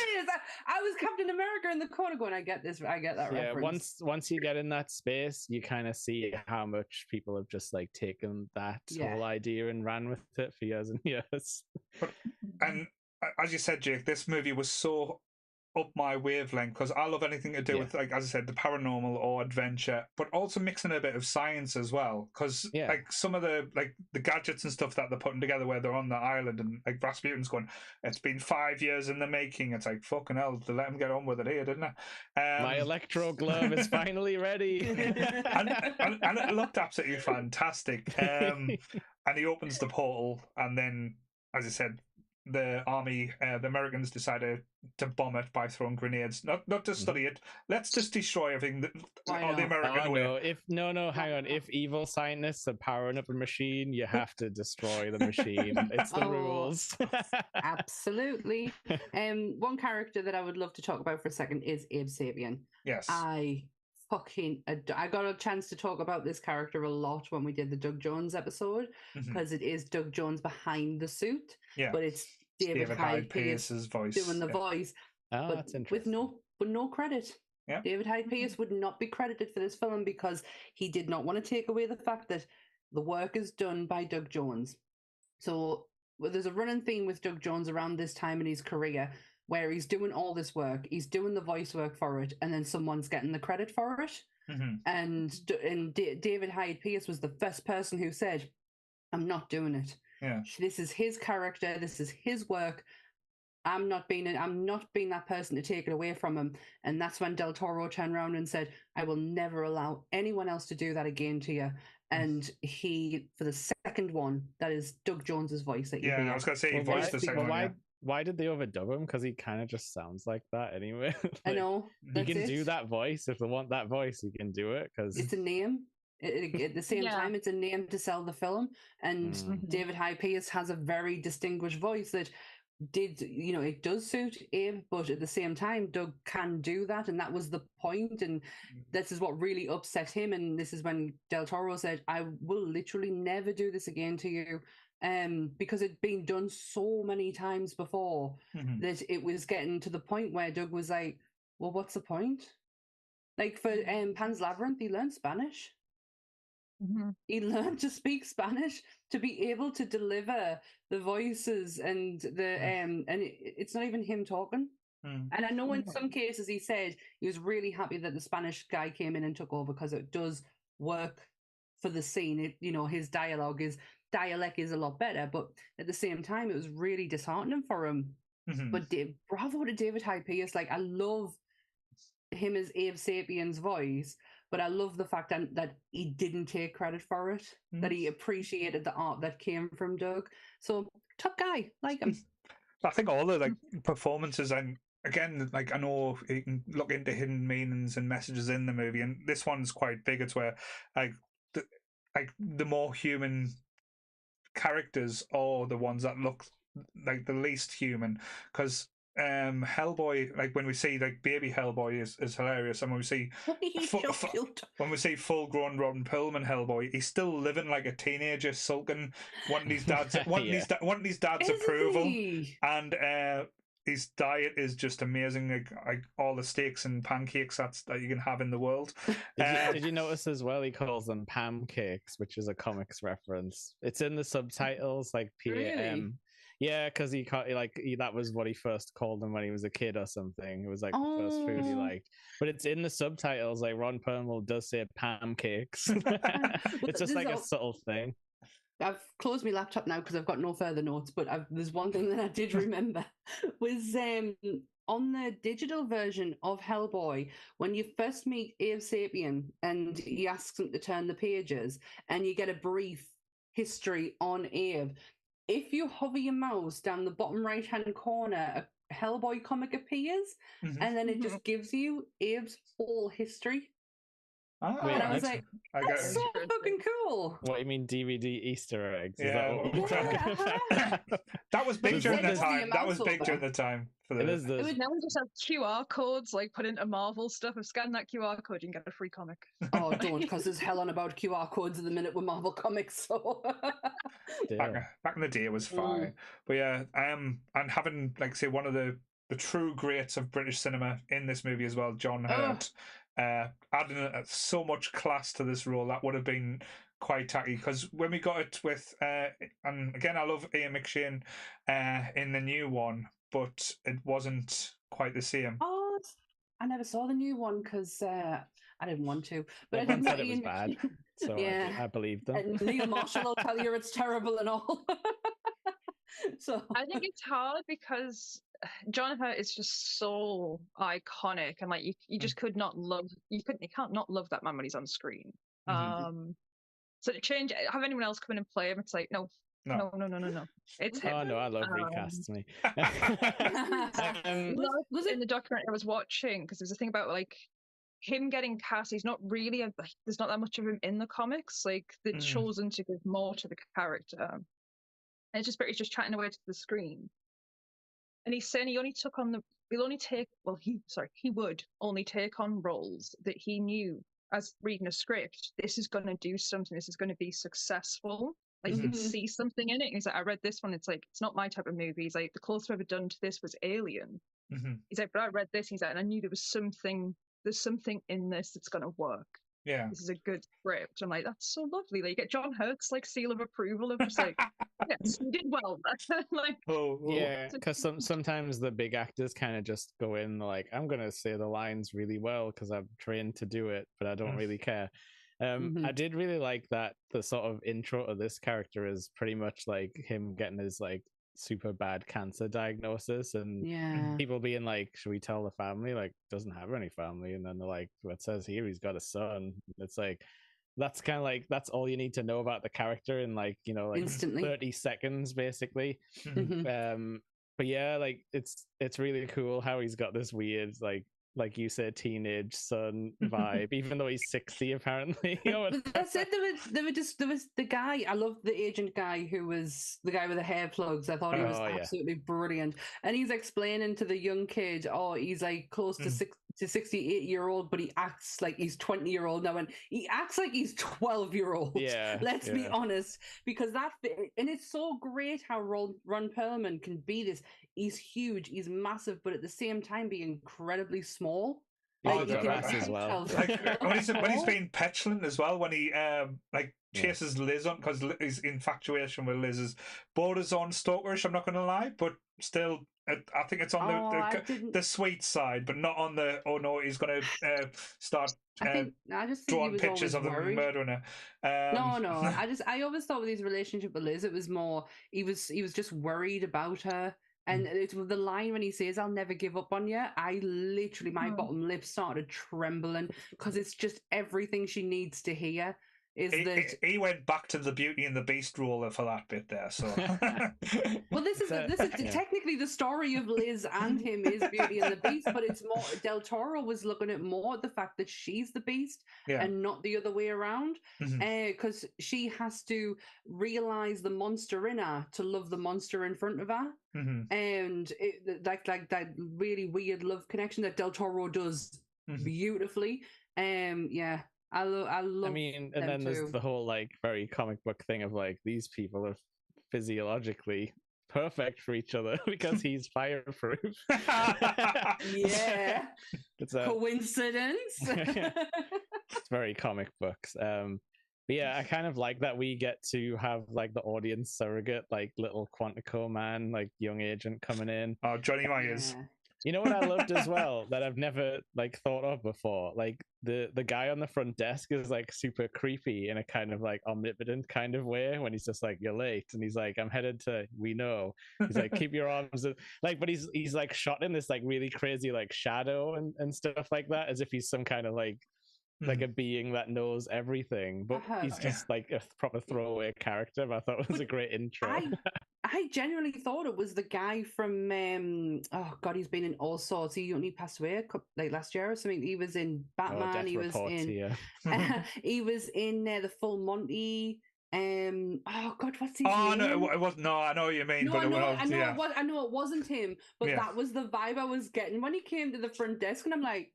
I was Captain America in the corner going, I get this. I get that reference. Once you get in that space, you kind of see how much people have just like taken that whole idea and ran with it for years and years. And as you said, Jake, this movie was so up my wavelength because I love anything to do with, like, as I said, the paranormal or adventure, but also mixing a bit of science as well. Because like some of the gadgets and stuff that they're putting together where they're on the island and like Rasputin's going, it's been 5 years in the making. It's like fucking hell, they let him get on with it here, didn't they? My electro glove is finally ready, and it looked absolutely fantastic. And he opens the portal, and then, as I said, the army, the Americans decided to bomb it by throwing grenades. Not to study it. Let's just destroy everything. The American way. Hang on. If evil scientists are powering up a machine, you have to destroy the machine. It's the rules. Absolutely. One character that I would love to talk about for a second is Abe Sapien. Yes. I got a chance to talk about this character a lot when we did the Doug Jones episode because it is Doug Jones behind the suit, but it's David Hyde Pierce's voice doing the voice, but that's interesting. with no credit. Yeah. David Hyde Pierce would not be credited for this film because he did not want to take away the fact that the work is done by Doug Jones. So there's a running theme with Doug Jones around this time in his career where he's doing all this work, he's doing the voice work for it, and then someone's getting the credit for it. And David Hyde Pierce was the first person who said, I'm not doing it. Yeah. This is his character, this is his work. I'm not being that person to take it away from him. And that's when Del Toro turned around and said, I will never allow anyone else to do that again to you. And he, for the second one, that is Doug Jones's voice that you hear. I was going to say he voiced the second one. Why did they overdub him? Because he kind of just sounds like that anyway. I know. He can do that voice. If they want that voice, he can do it. Because it's a name. At the same time, it's a name to sell the film. And David Hyde Pierce has a very distinguished voice that it does suit Abe, but at the same time, Doug can do that. And that was the point. And this is what really upset him. And this is when Del Toro said, I will literally never do this again to you. Because it'd been done so many times before that it was getting to the point where Doug was like, well, what's the point? Like for Pan's Labyrinth, he learned Spanish. He learned to speak Spanish to be able to deliver the voices and it's not even him talking. And I know in some cases he said he was really happy that the Spanish guy came in and took over because it does work for the scene. His dialect is a lot better, but at the same time, it was really disheartening for him. But bravo to David Hyde Pierce. Like, I love him as Abe Sapien's voice, but I love the fact that he didn't take credit for it, that he appreciated the art that came from Doug. So, top guy, like him. I think all the performances, and again, I know you can look into hidden meanings and messages in the movie, and this one's quite big. It's where the more human characters are the ones that look like the least human, because Hellboy, like when we see like baby Hellboy is hilarious, and when we see when we see full grown Ron Perlman Hellboy, he's still living like a teenager, sulking, wanting his dad's wanting his dad's approval, and his diet is just amazing, like all the steaks and pancakes that you can have in the world. Did you notice as well? He calls them pancakes, which is a comics reference. It's in the subtitles, like PAM. Really? Yeah, because that was what he first called them when he was a kid or something. It was like the first food he liked. But it's in the subtitles, like Ron Perlman does say pancakes. It's just like a subtle thing. I've closed my laptop now because I've got no further notes, but there's one thing that I did remember was on the digital version of Hellboy, when you first meet Abe Sapien and he asks him to turn the pages and you get a brief history on Abe, if you hover your mouse down the bottom right-hand corner, a Hellboy comic appears, and then it just gives you Abe's whole history. Oh, and I was like, that's so fucking cool. What, you mean DVD Easter eggs? Yeah. That was big during the time. That was big during the time. Now we just have QR codes like put into Marvel stuff. If scan that QR code, you can get a free comic. Oh, don't, because there's hell on about QR codes at the minute with Marvel comics. So back in the day, it was fine. But yeah, and having like say one of the true greats of British cinema in this movie as well, John Hurt, adding so much class to this role that would have been quite tacky, because when we got it with and again I love Ian McShane in the new one, but it wasn't quite the same. Oh, I never saw the new one because I didn't want to. But everyone said it was bad, so yeah. I believed them. And Neil Marshall will tell you it's terrible and all. So I think it's hard because John Hurt is just so iconic, and like you just could not love you can't not love that man when he's on screen. So to change, have anyone else come in and play him, it's like no. It's him. Oh no, I love recasts me. Was it in the documentary I was watching, because there's a thing about like him getting cast, he's not really there's not that much of him in the comics, like they've chosen to give more to the character, and it's just he's just chatting away to the screen, and he's saying he would only take on roles that he knew as reading a script, this is going to do something, this is going to be successful. Like you can see something in it. And he's like, I read this one. It's like, it's not my type of movie. He's like, the closest I've ever done to this was Alien. He's like, but I read this. He's like, and I knew there's something in this that's going to work. Yeah. This is a good script. I'm like, that's so lovely. Like, you get John Hurt's like seal of approval of just like, yes, you did well. Like, yeah, because sometimes the big actors kind of just go in like, I'm going to say the lines really well because I'm trained to do it, but I don't really care. I did really like that the sort of intro to this character is pretty much like him getting his like super bad cancer diagnosis, and people being like, should we tell the family? Like, doesn't have any family. And then they're like, well, it says here he's got a son. It's like, that's kind of like, that's all you need to know about the character in like, you know, like instantly 30 seconds basically. But yeah, like it's really cool how he's got this weird like you said, teenage son vibe, even though he's 60 apparently. That's it. There was the guy. I love the agent guy who was the guy with the hair plugs. I thought he was absolutely brilliant. And he's explaining to the young kid, he's like close to 68-year-old, but he acts like he's 20-year-old now, and he acts like he's 12-year-old. Yeah, let's be honest, because and it's so great how Ron Perlman can be this. He's huge, he's massive, but at the same time be incredibly small. Like, as well. Like when he's being petulant as well, when he chases Liz on, because his infatuation with Liz is borders on stalkerish. I'm not going to lie, but still, I think it's on the sweet side, but not on the he's going to start drawing pictures of them murdering her. No. I always thought with his relationship with Liz, it was more he was just worried about her. And it's with the line when he says, I'll never give up on you, I literally, my bottom lip started trembling, because it's just everything she needs to hear. he went back to the Beauty and the Beast roller for that bit there. So, well, this is technically the story of Liz and him is Beauty and the Beast, but it's more Del Toro was looking at more the fact that she's the Beast and not the other way around, because she has to realize the monster in her to love the monster in front of her, and like that really weird love connection that Del Toro does beautifully. I love. I mean, and then there's the whole like very comic book thing of like these people are physiologically perfect for each other because he's fireproof. It's a coincidence. It's very comic books. But yeah, I kind of like that we get to have like the audience surrogate, like little Quantico man, like young agent coming in. Oh, Johnny Myers. You know what I loved as well that I've never like thought of before? Like the guy on the front desk is like super creepy in a kind of like omnipotent kind of way when he's just like, you're late, and he's like, I'm headed to we know. He's like, keep your arms like, but he's like shot in this like really crazy like shadow and stuff like that, as if he's some kind of like a being that knows everything, but he's just like a proper throwaway character. But I thought it was a great intro. I genuinely thought it was the guy from oh god, he's been in all sorts. He only passed away like last year or something. He was in Batman. He was in the Full Monty. Oh god, what's his name? Oh no, it was no. I know what you mean, but I know it wasn't him, but that was the vibe I was getting when he came to the front desk, and I'm like,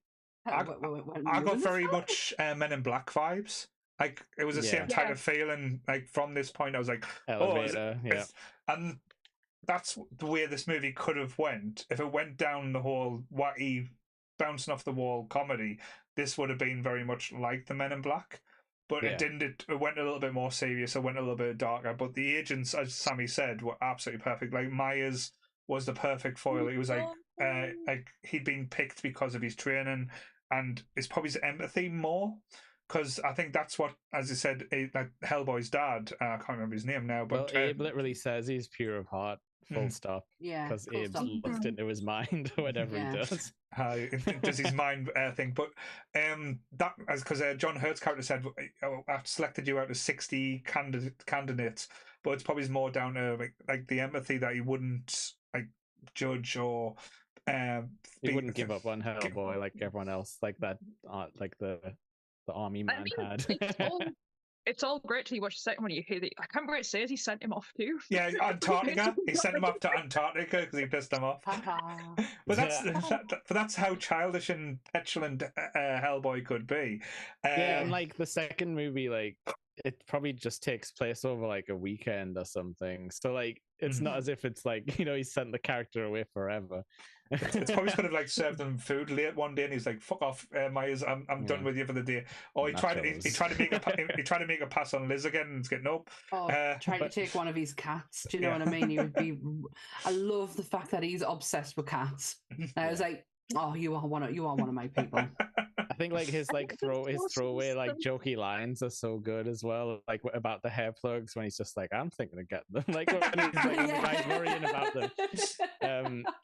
I got very much Men in Black vibes. Like it was the same type of feeling. Like from this point, I was like, Elevator, and that's the way this movie could have went. If it went down the whole wacky, bouncing off the wall comedy, this would have been very much like the Men in Black. But it didn't. It went a little bit more serious. It went a little bit darker. But the agents, as Sammy said, were absolutely perfect. Like Myers was the perfect foil. He was like he'd been picked because of his training, and it's probably his empathy more. Because I think that's what, as I said, like Hellboy's dad, I can't remember his name now, but Abe literally says he's pure of heart, full stop. Yeah, because Abe's looked into his mind, whatever he does. Does his mind thing, but that because John Hurt's character said, "I've selected you out of 60 candidates," but it's probably more down to like the empathy that he wouldn't like judge or. He wouldn't give up on Hellboy like everyone else, like that, like the army man had. It's all great till you watch the second one. You hear that I can't remember what it says. He sent him off to. Yeah, Antarctica. He sent him off to Antarctica because he pissed him off. But that's how childish and petulant Hellboy could be. And like the second movie, like it probably just takes place over like a weekend or something. So like it's not as if it's like, you know, he sent the character away forever. It's probably sort of like served them food late one day, and he's like, "Fuck off, Myers! I'm done with you for the day." Or he tried to make a pass on Liz again, and it's getting nope. Tried to take one of his cats. Do you know what I mean? He would be. I love the fact that he's obsessed with cats. I was like, "Oh, you are one of my people." I think like his throwaway like jokey lines are so good as well. Like about the hair plugs when he's just like, I'm thinking of getting them. Like when he's like, the guy's worrying about them.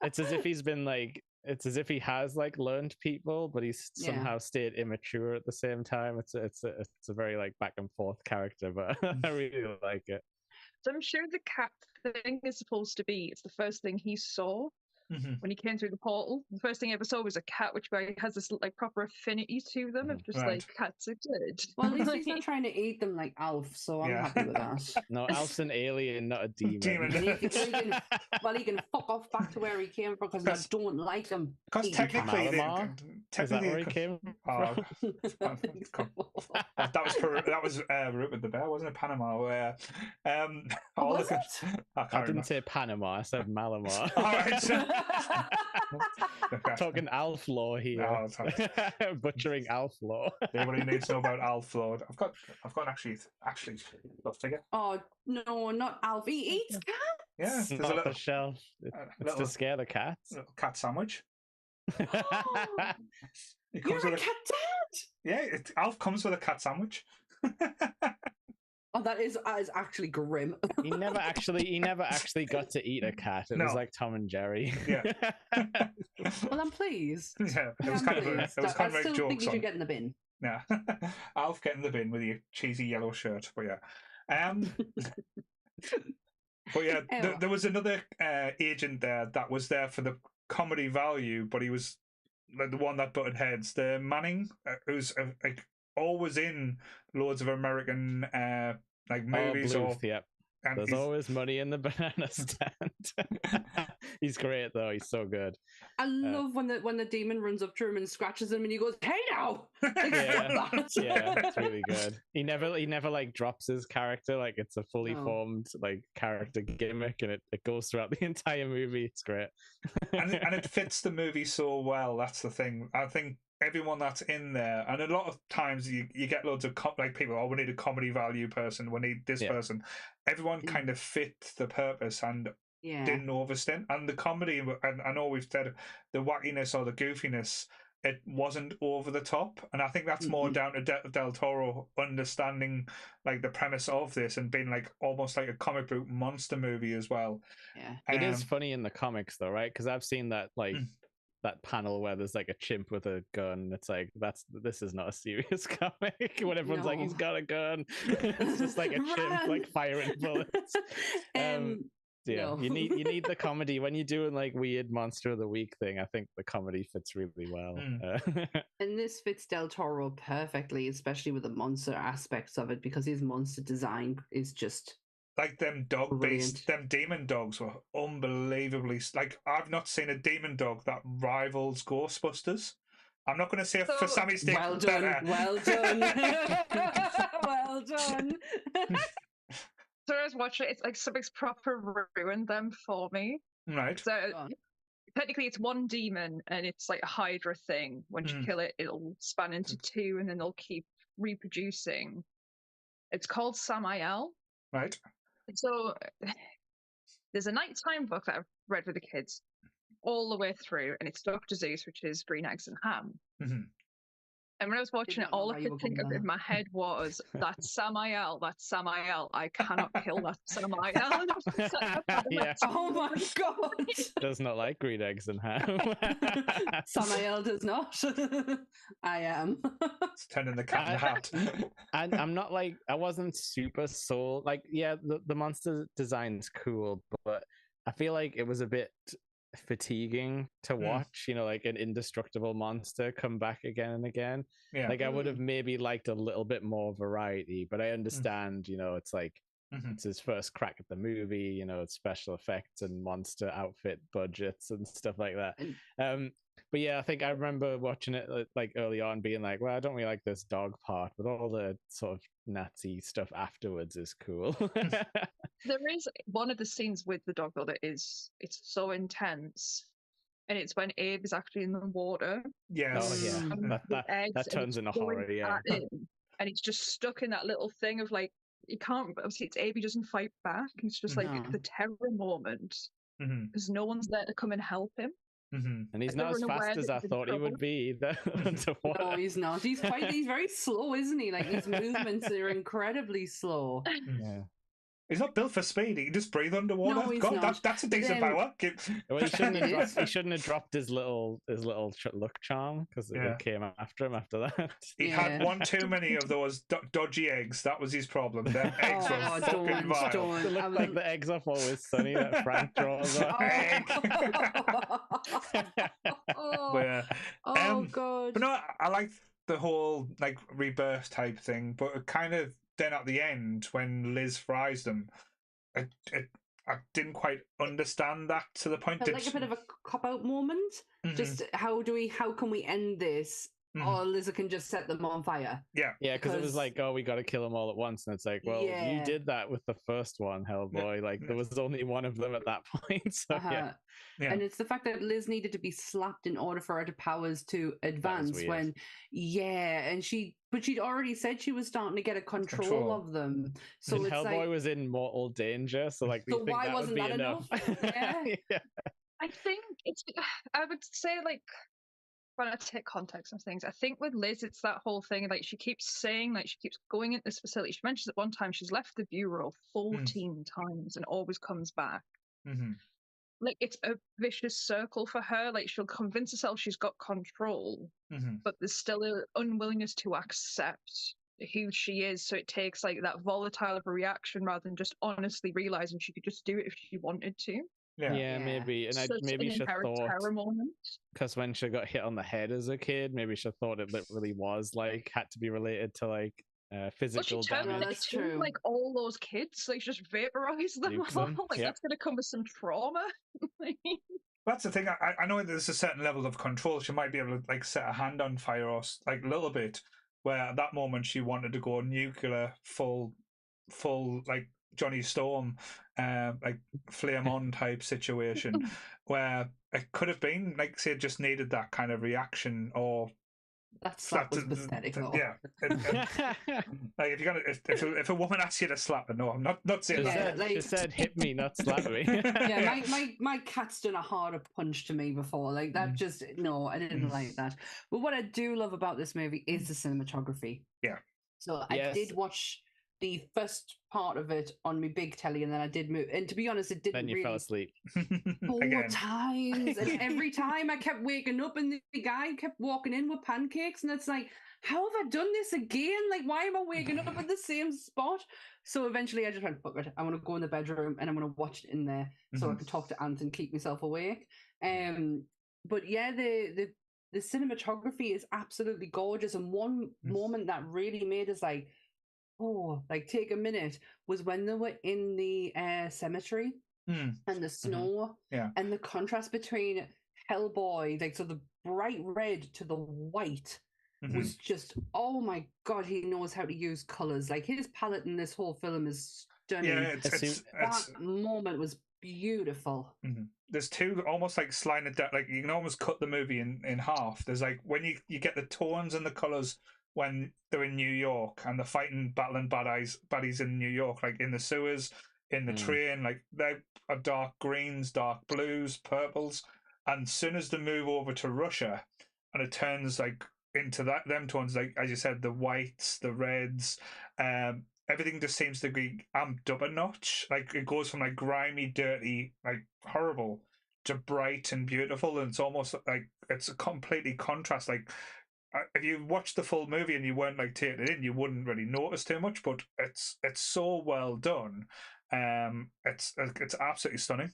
It's as if he's been like, it's as if he has like learned people, but he's somehow stayed immature at the same time. It's a very like back and forth character, but I really like it. So I'm sure the cat thing is supposed to be, it's the first thing he saw. When he came through the portal, the first thing I ever saw was a cat, which has this like proper affinity to them of just like cats are good. Well, at least he's not trying to eat them like Alf, so I'm happy with that. No, Alf's an alien, not a demon. He can fuck off back to where he came from because I don't like him. Because technically, is that where he came from? That was Rupert the Bear, wasn't it? Panama. Where I didn't say Panama. I said Malamar. All right. Talking Alf law here. Butchering Alf law. Anybody needs to know about Alf law? I've got actually love figure. Oh no, not Alf. He eats cats. Yeah, it's not the shelf. It's to scare the cats. Little cat sandwich. You're a cat dad. Yeah, Alf comes with a cat sandwich. Oh, that is actually grim. He never actually got to eat a cat. It was like Tom and Jerry. Yeah. Well, I'm pleased. Yeah, it was kind of like jokes. I still think you should get in the bin. Yeah. Alf, get in the bin with your cheesy yellow shirt. But yeah. But yeah, there was another agent there that was there for the comedy value, but he was the one that butted heads. The Manning, who's like always in loads of American like movies. Bluth, yep. There's always money in the banana stand. He's great though. He's so good. I love when the demon runs up to him and scratches him, and he goes, "Hey now!" Yeah, it's really good. He never like drops his character. Like it's a fully formed like character gimmick, and it goes throughout the entire movie. It's great, and it fits the movie so well. That's the thing. I think everyone that's in there, and a lot of times you get loads of like people. Oh, we need a comedy value person. We need this person. Everyone kind of fit the purpose and didn't overstint. And the comedy, and I know we've said the wackiness or the goofiness, it wasn't over the top. And I think that's more down to Del Toro understanding like the premise of this and being like almost like a comic book monster movie as well. Yeah, it is funny in the comics though, right? Because I've seen that like. That panel where there's like a chimp with a gun. It's like this is not a serious comic. When everyone's like, he's got a gun, it's just like a chimp like firing bullets. You need the comedy when you're doing like weird monster of the week thing. I think the comedy fits really well. And this fits Del Toro perfectly, especially with the monster aspects of it, because his monster design is just. Like them demon dogs were unbelievably like I've not seen a demon dog that rivals Ghostbusters. I'm not going to say for Sammy's dick. Well done, well done, well done. So I was watching it, it's like something's proper ruined them for me. Right. So technically it's one demon and it's like a Hydra thing. Once you kill it, it'll span into two and then they'll keep reproducing. It's called Sammael. Right. So there's a nighttime book that I've read with the kids all the way through, and it's Dr. Zeus, which is green eggs and ham. And when I was watching it, all I could think of in my head was, that's Sammael, I cannot kill that Sammael. Yeah. Oh my god! Does not like green eggs and ham. Sammael does not. I am. It's turning the cat in the hat. And I'm not like, I wasn't super sold. Like, yeah, the monster design's cool, but I feel like it was a bit fatiguing to watch, you know, like an indestructible monster come back again and again. Like I would have maybe liked a little bit more variety, but I understand, you know, it's like it's his first crack at the movie, you know, it's special effects and monster outfit budgets and stuff like that. But yeah, I think I remember watching it like early on being like, well, I don't really like this dog part, but all the sort of Nazi stuff afterwards is cool. There is one of the scenes with the dog though that it's so intense, and it's when Abe is actually in the water. Yes. Oh yeah, that turns into horror. Yeah, and it's just stuck in that little thing of like, you can't, obviously it's Abe, he doesn't fight back. It's just like the terror moment because no one's there to come and help him. And he's not as fast as I thought he would be either. No, he's not. He's very slow, isn't he? Like his movements are incredibly slow. Yeah. He's not built for speed. He can just breathe underwater. No, he's not. That's a decent power. Well, he shouldn't have dropped his little luck charm because it came after him after that. He had one too many of those dodgy eggs. That was his problem. The eggs were fucking vile. They look like the eggs off Always Sunny that Frank draws on. God. But no, I like the whole like rebirth type thing, but it kind of then at the end when Liz fries them, I didn't quite understand that to the point. Like a bit of a cop-out moment. Just how can we end this? Or Liz can just set them on fire. Yeah, because it was like, oh, we got to kill them all at once, and it's like, well, you did that with the first one, Hellboy. Like there was only one of them at that point. So and it's the fact that Liz needed to be slapped in order for her powers to advance. When and she'd already said she was starting to get a control of them. So and it's Hellboy was in mortal danger. So like, so why wasn't that enough? I think I would say like, when I take context of things, I think with Liz, it's that whole thing, like she keeps saying, like she keeps going into this facility. She mentions at one time she's left the bureau 14 times and always comes back. like it's a vicious circle for her. Like she'll convince herself she's got control, but there's still an unwillingness to accept who she is. So it takes like that volatile of a reaction rather than just honestly realizing she could just do it if she wanted to. Yeah, maybe. And maybe she thought, because when she got hit on the head as a kid, maybe she thought it literally was like had to be related to like physical damage. That's true. Like all those kids, like just vaporize them all. Like that's gonna come with some trauma. That's the thing. I know there's a certain level of control. She might be able to like set a hand on fire or like a little bit. Where at that moment she wanted to go nuclear, full like Johnny Storm, like flame on type situation, where it could have been like say it just needed that kind of reaction or. That slap was pathetic. Yeah, like if you're gonna, if a woman asks you to slap her, no, I'm not saying that. She said, "Hit me, not slap me." Yeah, my cat's done a harder punch to me before. Like that, just no, I didn't like that. But what I do love about this movie is the cinematography. Yeah. So I did watch the first part of it on my big telly, and then I did move. And to be honest, it didn't. Then you fell asleep 4 times, and every time I kept waking up, and the guy kept walking in with pancakes, and it's like, how have I done this again? Like, why am I waking up at the same spot? So eventually, I just went, fuck it. I want to go in the bedroom, and I'm going to watch it in there, so I can talk to Ant and keep myself awake. But yeah, the cinematography is absolutely gorgeous, and one moment that really made us like. Oh, like take a minute was when they were in the cemetery and the snow and the contrast between Hellboy, like so the bright red to the white was just, oh my God, he knows how to use colors. Like his palette in this whole film is stunning. Yeah, that moment was beautiful. There's two almost like sliding it down, like you can almost cut the movie in half. There's like when you get the tones and the colors when they're in New York and they're fighting, battling baddies in New York, like in the sewers, in the train, like they are dark greens, dark blues, purples. And as soon as they move over to Russia and it turns like into them tones, like as you said, the whites, the reds, everything just seems to be amped up a notch. Like it goes from like grimy, dirty, like horrible to bright and beautiful. And it's almost like it's a completely contrast. Like if you watched the full movie and you weren't like taking it in, you wouldn't really notice too much. But it's so well done. It's absolutely stunning.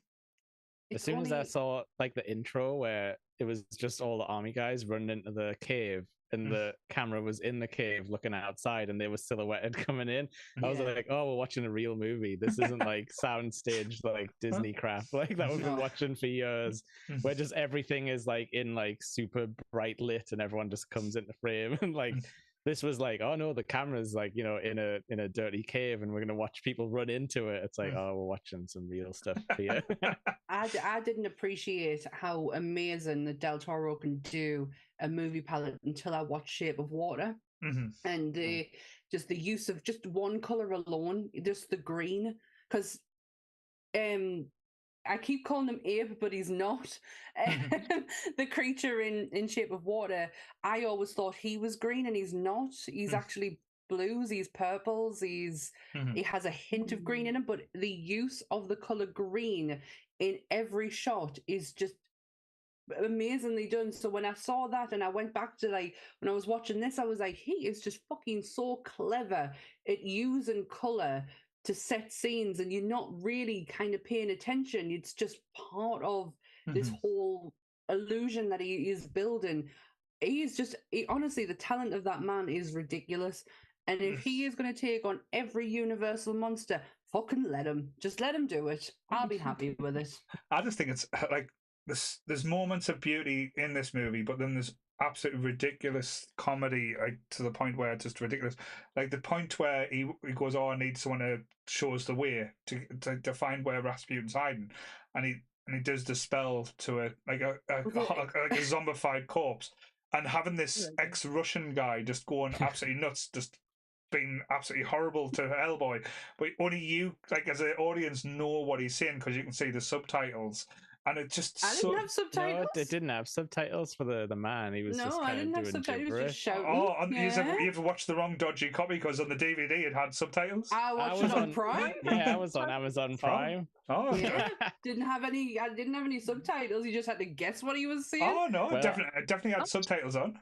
As soon as I saw like the intro where it was just all the army guys running into the cave and the camera was in the cave looking outside and they were silhouetted coming in, I was like, oh, we're watching a real movie. This isn't like soundstage like Disney crap like that we've been watching for years, where just everything is like in like super bright lit and everyone just comes into frame. And like this was like, oh no, the camera's like, you know, in a dirty cave and we're gonna watch people run into it. It's like, oh, we're watching some real stuff here. I didn't appreciate how amazing the Del Toro can do a movie palette until I watched Shape of Water. And just the use of just one color alone, just the green, because I keep calling him Abe, but he's not. The creature in Shape of Water, I always thought he was green, and he's not. He's actually blues, he's purples, he has a hint of green in him, but the use of the color green in every shot is just amazingly done. So when I saw that and I went back to like when I was watching this, I was like, he is just fucking so clever at using color to set scenes, and you're not really kind of paying attention. It's just part of this whole illusion that he is building. Honestly, the talent of that man is ridiculous. And if he is going to take on every Universal monster, fucking let him. Just let him do it. I'll be happy with it. I just think it's like there's moments of beauty in this movie, but then there's absolutely ridiculous comedy, like to the point where it's just ridiculous. Like the point where he goes, "Oh, I need someone to show us the way to find where Rasputin's hiding," and he does the spell to a zombified corpse, and having this ex-Russian guy just going absolutely nuts, just being absolutely horrible to Hellboy, but only you, like as an audience, know what he's saying because you can see the subtitles. and it just I didn't have subtitles. No, it didn't have subtitles for the man. He was just I didn't have doing subtitles. He was just gibberish. shouting. You ever watched the wrong dodgy copy because on the DVD it had subtitles? I watched it on Prime. Yeah, I was on Amazon Prime. Yeah, didn't have any. I didn't have any subtitles. You just had to guess what he was saying. Oh no, well, definitely had subtitles on.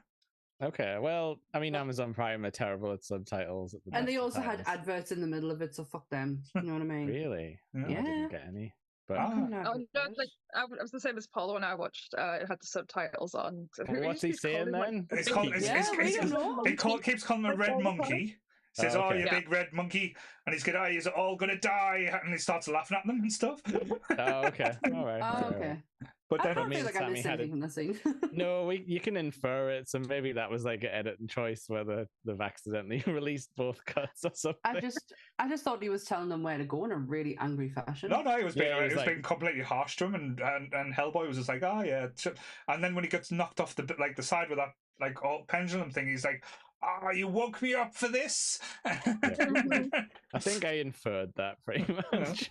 Okay, well, I mean, Amazon Prime are terrible at subtitles. And they also had adverts in the middle of it, so fuck them. You know what I mean? Really? Yeah. I didn't get any. But no, like I was the same as Paul when I watched. It had the subtitles on. What's he saying then? He keeps calling him a red monkey. Says, "Oh, you big red monkey," and he's gonna, "You're all gonna die," and he starts laughing at them and stuff. Oh, okay, all right. Oh, okay. But then I don't feel like I missed anything from the scene. No, you can infer it. So maybe that was like an editing choice where they've accidentally released both cuts or something. I just thought he was telling them where to go in a really angry fashion. No, he was being completely harsh to him, and Hellboy was just like, "Oh yeah," and then when he gets knocked off the side with that pendulum thing, he's like, "Ah, you woke me up for this." I think I inferred that pretty much.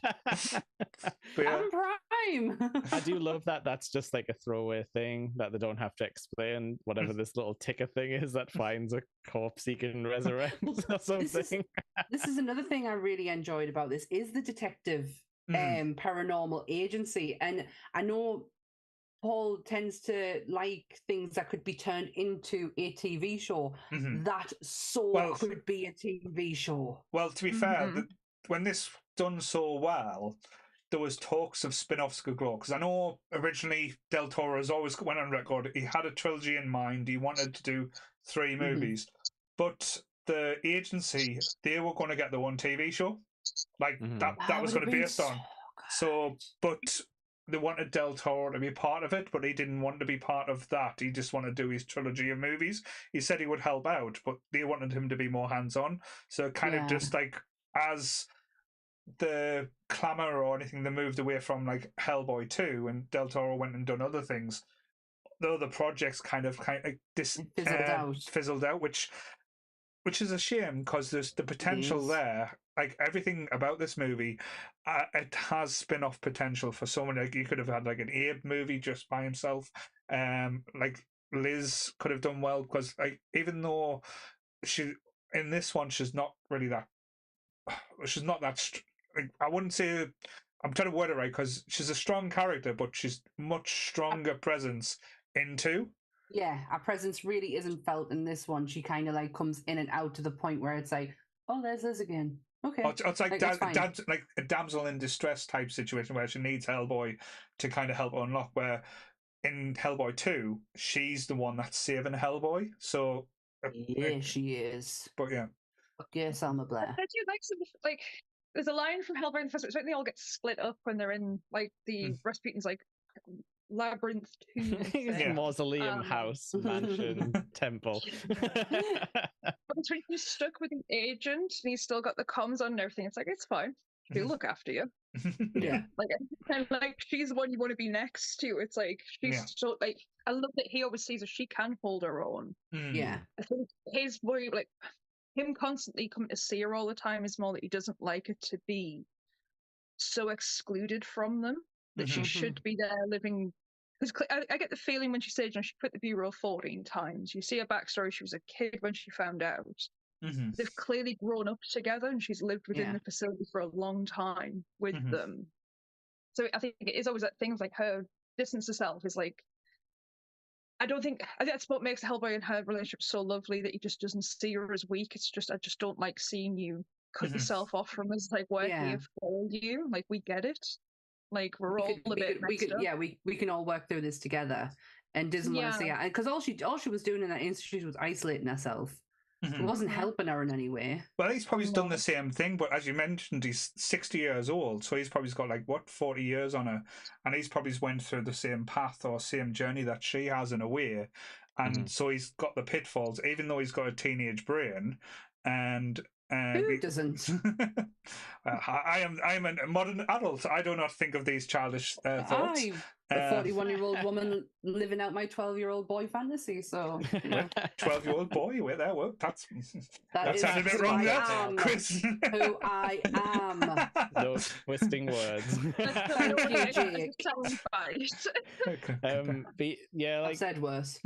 I'm Prime. I do love that. That's just like a throwaway thing that they don't have to explain. Whatever this little ticker thing is that finds a corpse he can resurrect or something. This is another thing I really enjoyed about this is the detective paranormal agency, and I know Paul tends to like things that could be turned into a TV show. That could be a TV show. Well, to be fair, when this done so well, there was talks of spin-offs could grow. Because I know originally Del Toro has always went on record. He had a trilogy in mind. He wanted to do 3 movies. But the agency, they were going to get their own TV show. Like, that was going to be based on. So, but they wanted Del Toro to be part of it, but he didn't want to be part of that. He just wanted to do his trilogy of movies. He said he would help out, but they wanted him to be more hands-on. So kind of just like as the clamour or anything, they moved away from like Hellboy 2 and Del Toro went and done other things. The other projects kind of fizzled out, which is a shame because there's the potential there. Like everything about this movie, it has spin-off potential for so many. Like you could have had like an Abe movie just by himself. Like Liz could have done well because like even though she in this one she's not really that. She's not that. I wouldn't say. I'm trying to word it right because she's a strong character, but she's much stronger presence in 2. Yeah, our presence really isn't felt in this one. She kind of like comes in and out to the point where it's like, oh, there's Liz again. Okay. It's like like a damsel in distress type situation where she needs Hellboy to kind of help unlock. Where in Hellboy 2, she's the one that's saving Hellboy. So she is. But yeah. Okay, Selma Blair. I do like some there's a line from Hellboy in the first one. They all get split up when they're in like the Rasputin's like labyrinth mausoleum, house, mansion, temple. But when he's stuck with an agent and he's still got the comms on and everything, it's like it's fine. He'll look after you. Yeah, like she's the one you want to be next to. It's like she's so like I love that he always sees that she can hold her own. Yeah, I think his way like him constantly coming to see her all the time is more that he doesn't like it to be so excluded from them that she should be there living. Because I get the feeling when she said, she put the bureau 14 times. You see her backstory; she was a kid when she found out. They've clearly grown up together, and she's lived within the facility for a long time with them. So I think it is always that things like her distance herself is like. I think that's what makes Hellboy and her relationship so lovely that he just doesn't see her as weak. It's just I just don't like seeing you cut yourself off from us. Like we're here for you. Like we get it. Like we're all a bit messed up. We can all work through this together. And doesn't want to see her because all she was doing in that institute was isolating herself. It wasn't helping her in any way. Well, he's probably done the same thing, but as you mentioned, he's 60 years old, so he's probably got 40 years on her, and he's probably went through the same path or same journey that she has in a way, and so he's got the pitfalls, even though he's got a teenage brain, and Who doesn't? I am a modern adult. I do not think of these childish thoughts. I'm a 41-year-old woman living out my 12-year-old boy fantasy. So 12-year-old boy, wait there. Well, that sounded a bit who wrong I there, am. Chris. Who I am. No twisting words. Thank you, Jake. Yeah, like I've said worse.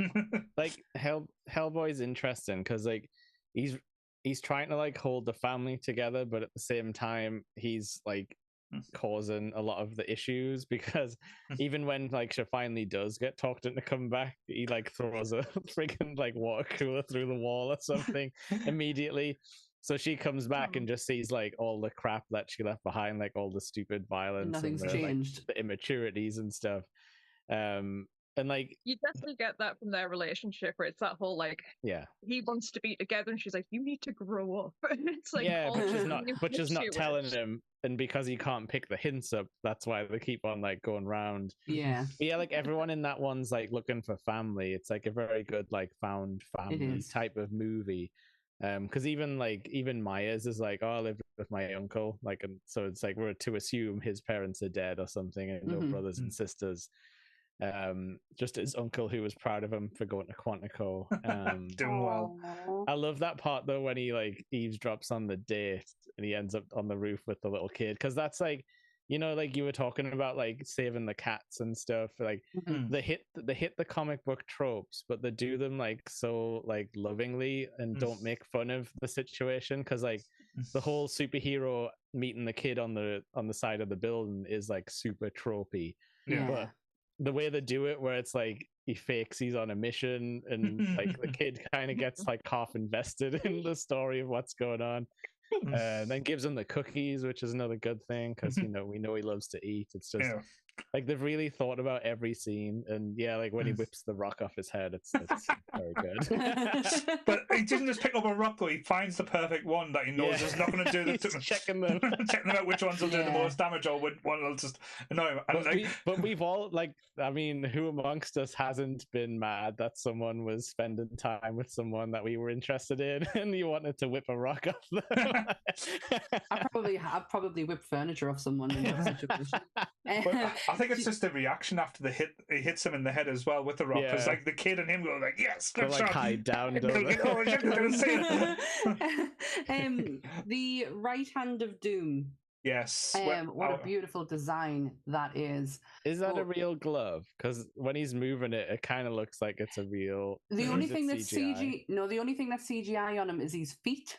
Like Hellboy's interesting because like he's trying to like hold the family together, but at the same time he's like causing a lot of the issues because even when like she finally does get talked into come back, he like throws a freaking like water cooler through the wall or something immediately. So she comes back and just sees like all the crap that she left behind, like all the stupid violence, Nothing's and changed, like, the immaturities and stuff. And like you definitely get that from their relationship, where it's that whole like, he wants to be together, and she's like, you need to grow up. It's like, but she's not telling him, and because he can't pick the hints up, that's why they keep on like going round. Like everyone in that one's like looking for family. It's like a very good like found family type of movie. Because even Myers is like, oh, I live with my uncle, like, and so it's like we're to assume his parents are dead or something, and no brothers and sisters. Just his uncle who was proud of him for going to Quantico. Doing well. I love that part though when he like eavesdrops on the date and he ends up on the roof with the little kid, because that's like, you know, like you were talking about like saving the cats and stuff, like they hit the comic book tropes, but they do them like so like lovingly and don't make fun of the situation, because like the whole superhero meeting the kid on the side of the building is like super tropey. But the way they do it, where it's like he fakes he's on a mission and like the kid kind of gets like half invested in the story of what's going on, and then gives him the cookies, which is another good thing because you know we know he loves to eat. It's just like they've really thought about every scene, and like when he whips the rock off his head, it's very good. But he doesn't just pick up a rock though; he finds the perfect one that he knows is not going to do the checking them out which ones will do the most damage or which one will just annoy him. And but we've all like, I mean, who amongst us hasn't been mad that someone was spending time with someone that we were interested in and you wanted to whip a rock off them? I've probably whipped furniture off someone in that situation. I think it's just the reaction after the hit. He hits him in the head as well with the rock. Because like the kid and him go like, yes, good shot. Like hide down. The right hand of doom. Yes. What a beautiful design that is. Is that a real glove? Because when he's moving it, it kind of looks like it's a real. The only thing that's the only thing that's CGI on him is his feet.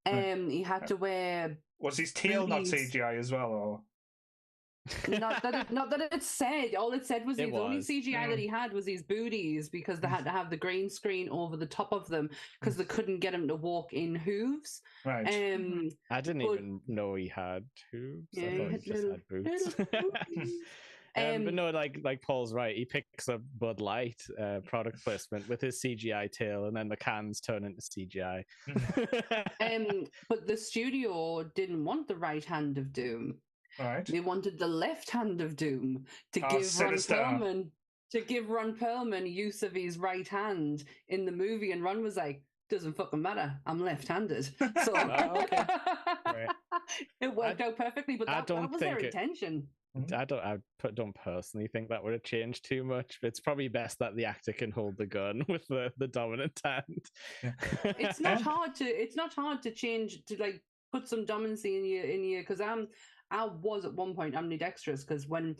He had to wear. Was his tail not CGI as well, or? Not that it said. All it said was the only CGI that he had was his booties, because they had to have the green screen over the top of them because they couldn't get him to walk in hooves. Right. I didn't even know he had hooves. I thought he just had boots. But no, like Paul's right. He picks up Bud Light product placement with his CGI tail, and then the cans turn into CGI. But the studio didn't want the right hand of doom. Right. They wanted the left hand of doom to give Ron Perlman use of his right hand in the movie, and Ron was like, "Doesn't fucking matter. I'm left-handed." So it worked out perfectly. But that was their intention. I don't personally think that would have changed too much. It's probably best that the actor can hold the gun with the dominant hand. It's not hard to change, to like put some dominancy in you because I was at one point ambidextrous, because when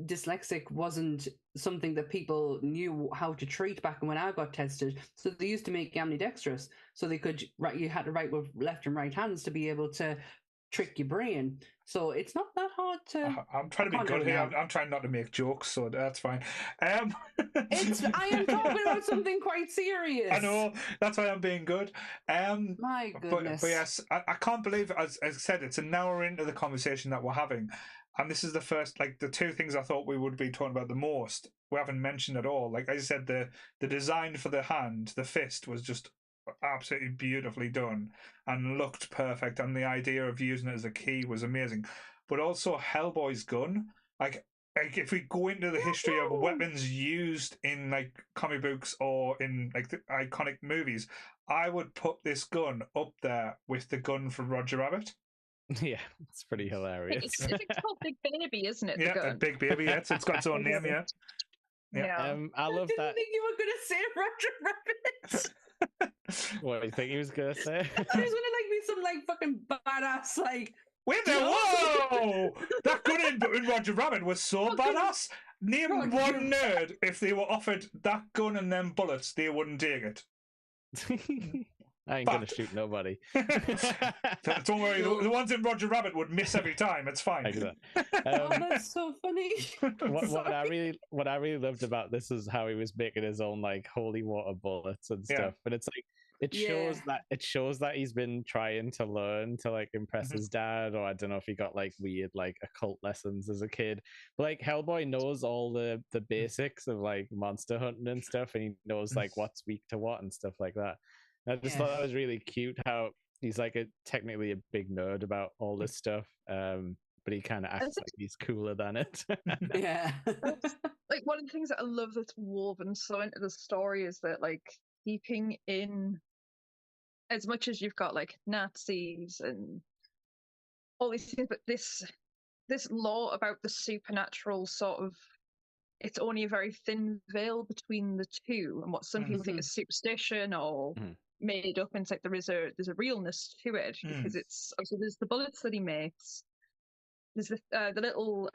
dyslexic wasn't something that people knew how to treat back when I got tested, so they used to make you ambidextrous so they could you had to write with left and right hands to be able to trick your brain. So it's not that hard to. I'm trying to be good here. I'm trying not to make jokes, so that's fine. I am talking about something quite serious. I know, that's why I'm being good. My goodness. But yes, I can't believe, as I said, it's an hour into the conversation that we're having, and this is the first, like, the two things I thought we would be talking about the most we haven't mentioned at all. Like I said, the design for the hand, the fist, was just absolutely beautifully done and looked perfect, and the idea of using it as a key was amazing. But also Hellboy's gun, like, like if we go into the history of weapons used in like comic books or in like the iconic movies, I would put this gun up there with the gun from Roger Rabbit. Yeah, it's pretty hilarious. It's called Big Baby, isn't it? Yeah, the gun? Big Baby. Yeah, it's got its own name. Yeah. Yeah. I love didn't that. think you were going to say Roger Rabbit. What do you think he was gonna say? I thought he was going to like be some like fucking badass like. Wait there! Whoa! That gun in Roger Rabbit was so badass. Name one nerd if they were offered that gun and them bullets, they wouldn't take it. I ain't gonna shoot nobody. Don't worry, the ones in Roger Rabbit would miss every time. It's fine. Exactly. Oh, that's so funny. What I really loved about this is how he was making his own like holy water bullets and stuff. But it's like it shows that he's been trying to learn to like impress his dad, or I don't know if he got like weird like occult lessons as a kid. But like Hellboy knows all the basics of like monster hunting and stuff, and he knows like what's weak to what and stuff like that. I just thought that was really cute how he's like technically a big nerd about all this stuff, but he kind of acts like he's cooler than it. Yeah. Like one of the things that I love that's woven so into the story is that like keeping in, as much as you've got like Nazis and all these things, but this law about the supernatural sort of, it's only a very thin veil between the two, and what some people think is superstition or made up, and it's like there's a realness to it because it's obviously there's the bullets that he makes, there's the little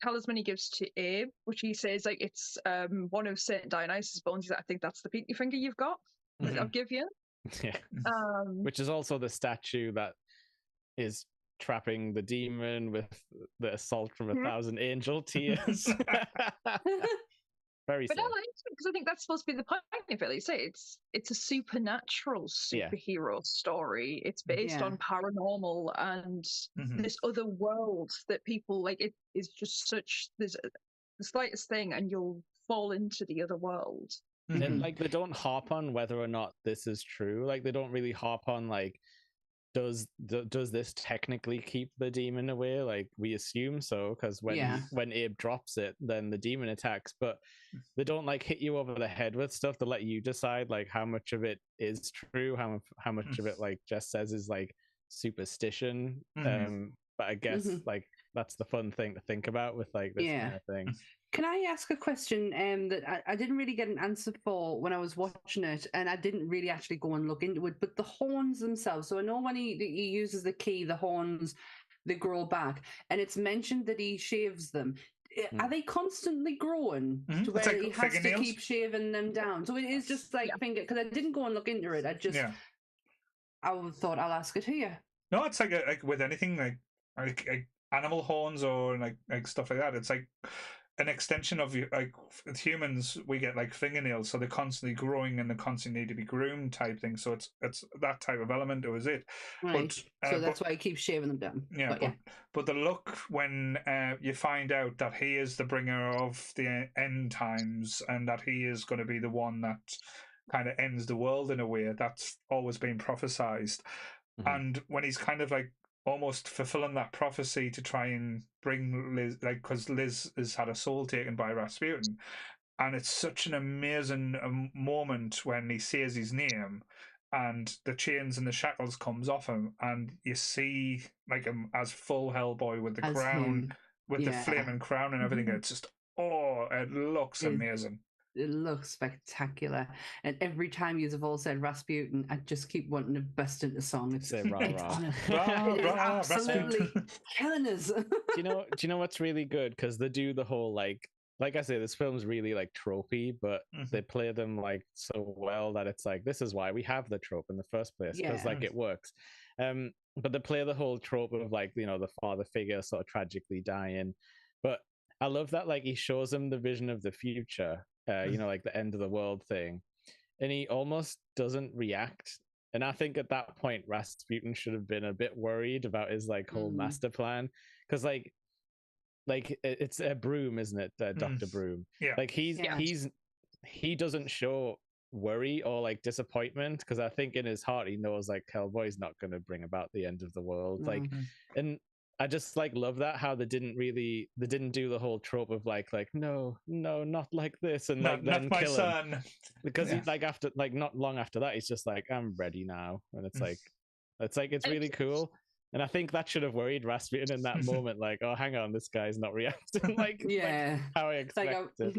talisman he gives to Abe, which he says like it's one of Saint Dionysus' bones. He's like, I think that's the pinky finger you've got. I'll give you. Yeah. Which is also the statue that is trapping the demon with the assault from 1,000 angel tears. Very but sad. I like it because I think that's supposed to be the point of it. Say it's a supernatural superhero story. It's based on paranormal and this other world that people like. It is just such the slightest thing and you'll fall into the other world. And like they don't harp on whether or not this is true. Like they don't really harp on like does this technically keep the demon away? Like we assume so, because when Abe drops it, then the demon attacks. But they don't like hit you over the head with stuff to let you decide like how much of it is true, how much of it like Jess says is like superstition. But I guess like that's the fun thing to think about with like this kind of thing. Can I ask a question that I didn't really get an answer for when I was watching it, and I didn't really actually go and look into it, but the horns themselves. So I know when he uses the key, the horns, they grow back, and it's mentioned that he shaves them. Are they constantly growing to where he has to keep shaving them down? So it is just like finger, because I didn't go and look into it. I just, I thought I'll ask it here. No, it's like with anything like animal horns or like stuff like that. It's like an extension of you. Like with humans, we get like fingernails, so they're constantly growing and they constantly need to be groomed type thing. So it's that type of element. It was it. Right. So that's why he keeps shaving them down. Yeah, but the look when you find out that he is the bringer of the end times and that he is going to be the one that kind of ends the world in a way, that's always been prophesized. And when he's kind of like almost fulfilling that prophecy to try and bring Liz, like, because Liz has had her soul taken by Rasputin, and it's such an amazing moment when he says his name and the chains and the shackles comes off him, and you see like him as full Hellboy with the crown, with the flaming crown and everything. It's just it looks amazing. It looks spectacular, and every time you've all said Rasputin, I just keep wanting to burst into song. It's absolutely killing us. Do you know what's really good? Because they do the whole like I say, this film's really like tropey, but they play them like so well that it's like this is why we have the trope in the first place, because like it works. But they play the whole trope of like the father figure sort of tragically dying, but I love that like he shows him the vision of the future. Like the end of the world thing, and he almost doesn't react. And I think at that point Rasputin should have been a bit worried about his like whole master plan, because like it's a Broom, isn't it? Dr. Broom. Like he doesn't show worry or like disappointment, because I think in his heart he knows like Hellboy's not going to bring about the end of the world. Like, and I just like love that how they didn't do the whole trope of like no, not like this, and like then not my kill son. him, because he like after like not long after that he's just like, I'm ready now, and it's really cool. And I think that should have worried Rasputin in that moment, like, oh, hang on, this guy's not reacting like how I expected.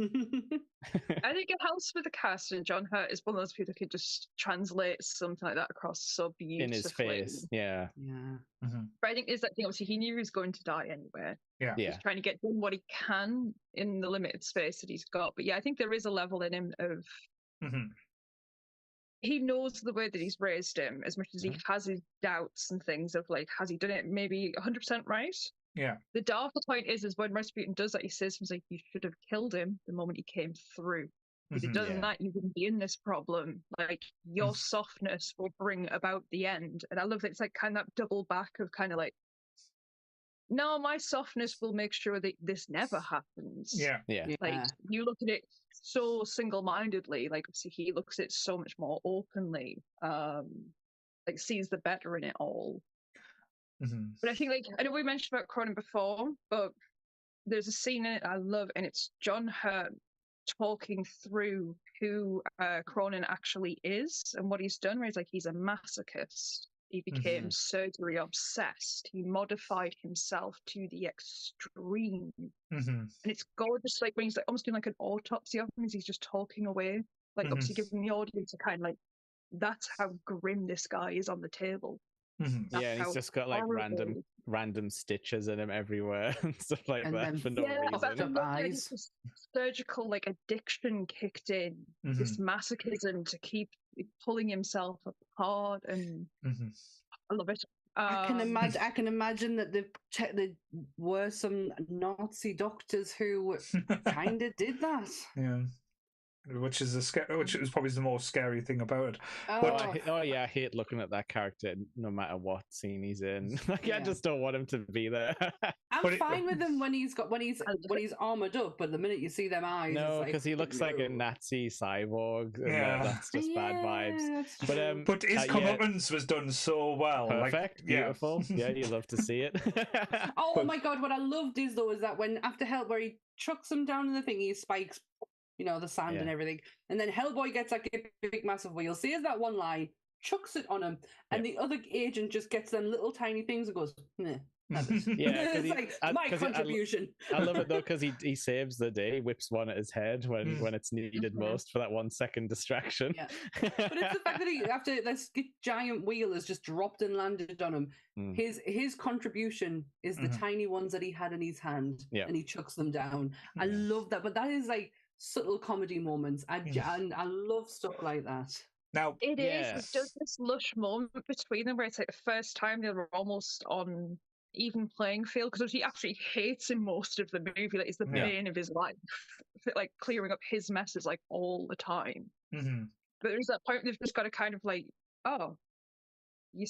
I think it helps with the cast, and John Hurt is one of those people who could just translate something like that across so beautifully. In his face, yeah. But I think is that thing, obviously he knew he was going to die anyway. Yeah. He's trying to get done what he can in the limited space that he's got. But yeah, I think there is a level in him of he knows the way that he's raised him, as much as he has his doubts and things of like, has he done it maybe 100% right? Yeah. The darker point is when Rasputin does that, he says he's like, you should have killed him the moment he came through. If you'd done that, you wouldn't be in this problem. Like, your softness will bring about the end. And I love that it's like kind of that double back of kind of like, no, my softness will make sure that this never happens. Yeah. Like, you look at it so single-mindedly, like obviously he looks at it so much more openly, like sees the better in it all. But I think, like, I know we mentioned about Cronin before, but there's a scene in it I love, and it's John Hurt talking through who Cronin actually is and what he's done, where he's like, he's a masochist. He became surgery obsessed. He modified himself to the extreme. And it's gorgeous, like when he's like almost doing like an autopsy of him, as he's just talking away, like obviously giving the audience a kind of like, that's how grim this guy is on the table. Yeah, and he's just got like random stitches in him everywhere and stuff like that for no reason. This surgical like addiction kicked in, this masochism to keep pulling himself apart, and I love it. I can imagine that there were some Nazi doctors who kind of did that. Yeah. Which is probably the most scary thing about it. I hate looking at that character no matter what scene he's in. Like, I just don't want him to be there. I'm fine with him when he's armored up, but the minute you see them eyes, no, because he looks like a Nazi cyborg. And that's just bad vibes. But his comeuppance was done so well. Perfect, beautiful. Yeah, you love to see it. My god, what I loved is that when after Hellboy he chucks him down in the thing, he spikes, the sand and everything. And then Hellboy gets like a big, massive wheel, says that one line, chucks it on him, and the other agent just gets them little tiny things and goes, meh. It's like my contribution. I love it though, because he saves the day, whips one at his head when it's needed most for that 1 second distraction. But it's the fact that after this giant wheel has just dropped and landed on him, his contribution is the tiny ones that he had in his hand, and he chucks them down. I love that, but that is like subtle comedy moments. I love stuff like that. Now it does this lush moment between them where it's like the first time they were almost on even playing field, because he actually hates him most of the movie. Like, it's the bane of his life, like clearing up his messes like all the time. But there's that point they've just got to kind of like, oh, you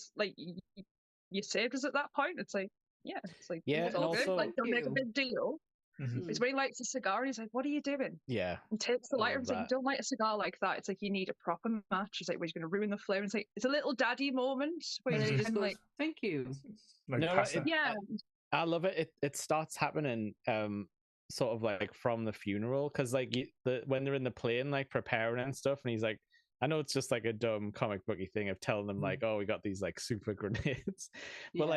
saved us at that point. It's like, it's all good. Like, don't make a big deal. It's when he lights a cigar and he's like, what are you doing? Yeah. And takes the lighter and he's like, don't light a cigar like that. It's like, you need a proper match. He's like, well, he's going to ruin the flavor. It's like, it's a little daddy moment where he's just like, thank you. I love it. It starts happening sort of like from the funeral, because like when they're in the plane like preparing and stuff, and he's like, I know it's just like a dumb comic booky thing of telling them like, oh, we got these like super grenades, but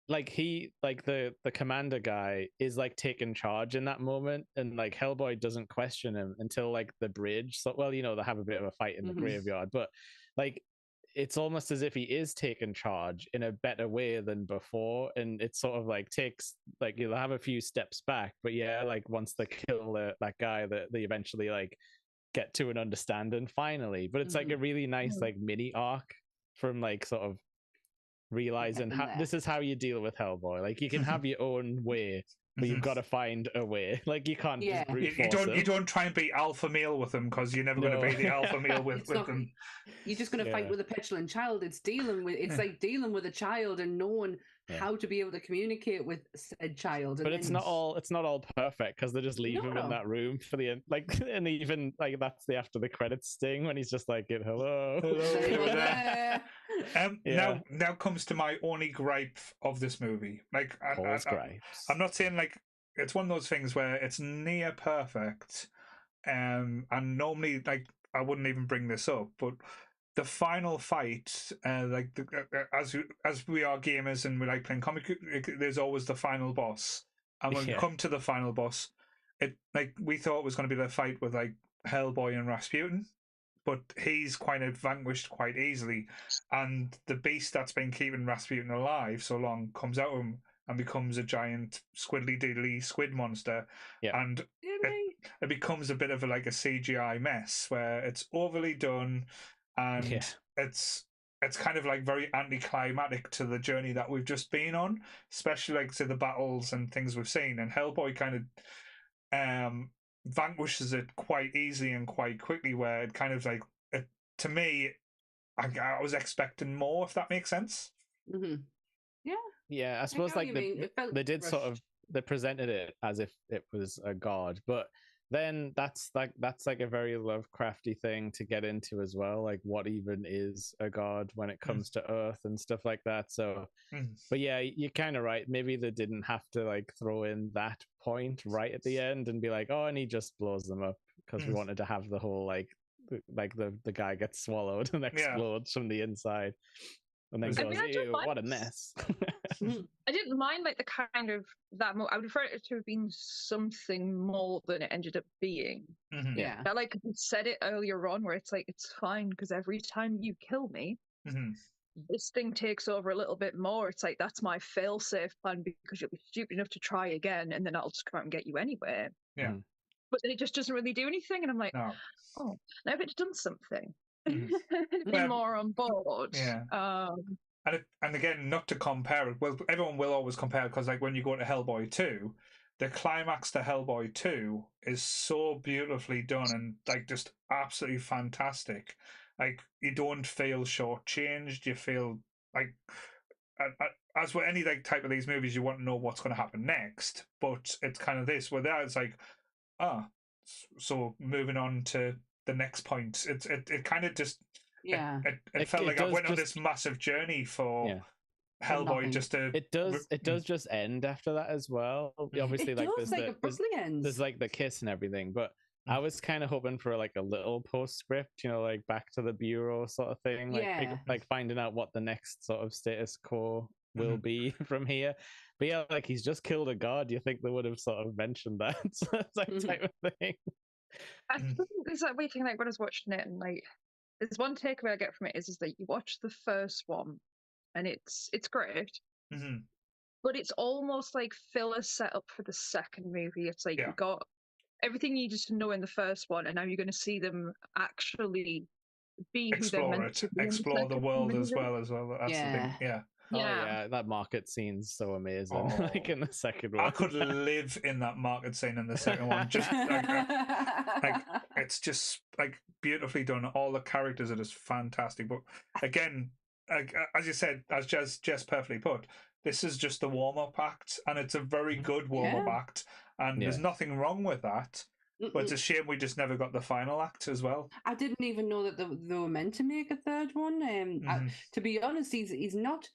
like he, like the commander guy is like taking charge in that moment, and like Hellboy doesn't question him until like the bridge. So, well, they have a bit of a fight in the graveyard, but like it's almost as if he is taking charge in a better way than before, and it sort of like takes like you'll have a few steps back, but like once they kill that guy, that they eventually like get to an understanding finally. But it's like a really nice like mini arc from like sort of realizing how this is how you deal with Hellboy. Like, you can have your own way, but you've got to find a way. Like, you can't just brute force you don't try and be alpha male with them, because you're never going to be the alpha male with them. You're just going to fight with a petulant child. It's like dealing with a child and knowing how to be able to communicate with said child. But it's not all perfect, because they just leave him in that room for the end, like, and even like that's the after the credits sting when he's just like, hello. Now comes to my only gripe of this movie. Like, I'm not saying like it's one of those things where it's near perfect, and normally like I wouldn't even bring this up, but the final fight, like as we are gamers and we like playing comic, there's always the final boss, and when we come to the final boss, it like we thought it was going to be the fight with like Hellboy and Rasputin, but he's kind of vanquished quite easily, and the beast that's been keeping Rasputin alive so long comes out of him and becomes a giant squiddly diddly squid monster, and it becomes a bit of like a CGI mess where it's overly done. And it's kind of like very anticlimactic to the journey that we've just been on, especially like to the battles and things we've seen. And Hellboy kind of vanquishes it quite easily and quite quickly, where it kind of like, to me, I was expecting more, if that makes sense. Mm-hmm. Yeah, I suppose like they did sort of, they presented it as if it was a god, but then that's like a very Lovecrafty thing to get into as well, like what even is a god when it comes to Earth and stuff like that. So but yeah, you're kind of right, maybe they didn't have to like throw in that point right at the end and be like, oh, and he just blows them up, because we wanted to have the whole like the guy gets swallowed and explodes from the inside and then goes, ew, what a mess. I didn't mind like the kind of that. I would prefer it to have been something more than it ended up being. But like you said it earlier on, where it's like, it's fine because every time you kill me, this thing takes over a little bit more. It's like, that's my fail-safe plan, because you'll be stupid enough to try again, and then I'll just come out and get you anyway. But then it just doesn't really do anything, and I'm like, oh, now if it's done something, it'd be more on board. And again, not to compare it, well, everyone will always compare it, because like when you go to Hellboy 2, the climax to Hellboy 2 is so beautifully done and like just absolutely fantastic. Like, you don't feel shortchanged, you feel like, as with any like type of these movies, you want to know what's going to happen next, but it's kind of this, where that it's like, so moving on to the next point. It kind of just it felt like I went on this massive journey for Hellboy just to. It does just end after that as well. Obviously, like there's like the kiss and everything, but I was kind of hoping for like a little postscript, like back to the bureau sort of thing, like finding out what the next sort of status quo will be from here. But yeah, like he's just killed a god. You think they would have sort of mentioned that type of thing? I think there's that weird thing, like when I was watching it, and like there's one takeaway I get from it is that you watch the first one and it's great, but it's almost like filler set up for the second movie. It's like you got everything you needed to know in the first one, and now you're going to see them actually be who they're meant to be. Explore the world as well. That's the thing. Oh yeah, that market scene's so amazing. Like in the second one, I could live in that market scene in the second one. Just like it's just like beautifully done. All the characters are just fantastic. But again, as you said, as Jess perfectly put, this is just the warm-up act, and it's a very good warm-up act, and there's nothing wrong with that. But it's a shame we just never got the final act as well. I didn't even know that they were meant to make a third one. To be honest, he's not.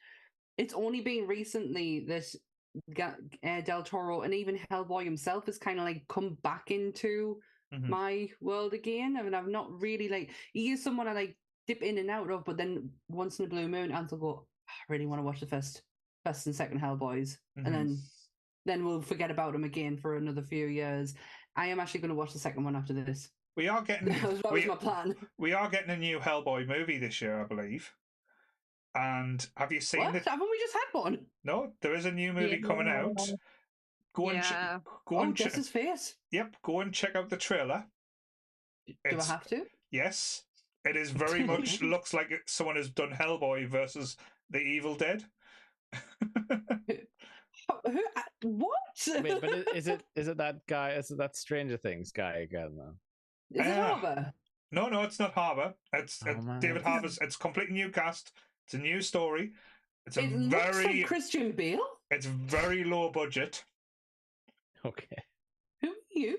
It's only been recently that Del Toro and even Hellboy himself has kind of like come back into my world again. I mean, I've not really like, he is someone I like dip in and out of, but then once in a blue moon, I'll go, I really want to watch the first and second Hellboys, and then we'll forget about him again for another few years. I am actually going to watch the second one after this. We are getting that was my plan. We are getting a new Hellboy movie this year, I believe. And have you seen it? Haven't we just had one? No, there is a new movie coming out. Go and just his face. Yep, go and check out the trailer. Do I have to? Yes, it is very much looks like someone has done Hellboy versus the Evil Dead. What? Wait, but is it that guy? Is it that Stranger Things guy again? Though? Is it Harbour? No, it's not Harbour. It's David Harbour's. It's a completely new cast. It's a new story. It looks like Christian Bale. It's very low budget. Okay. Who are you?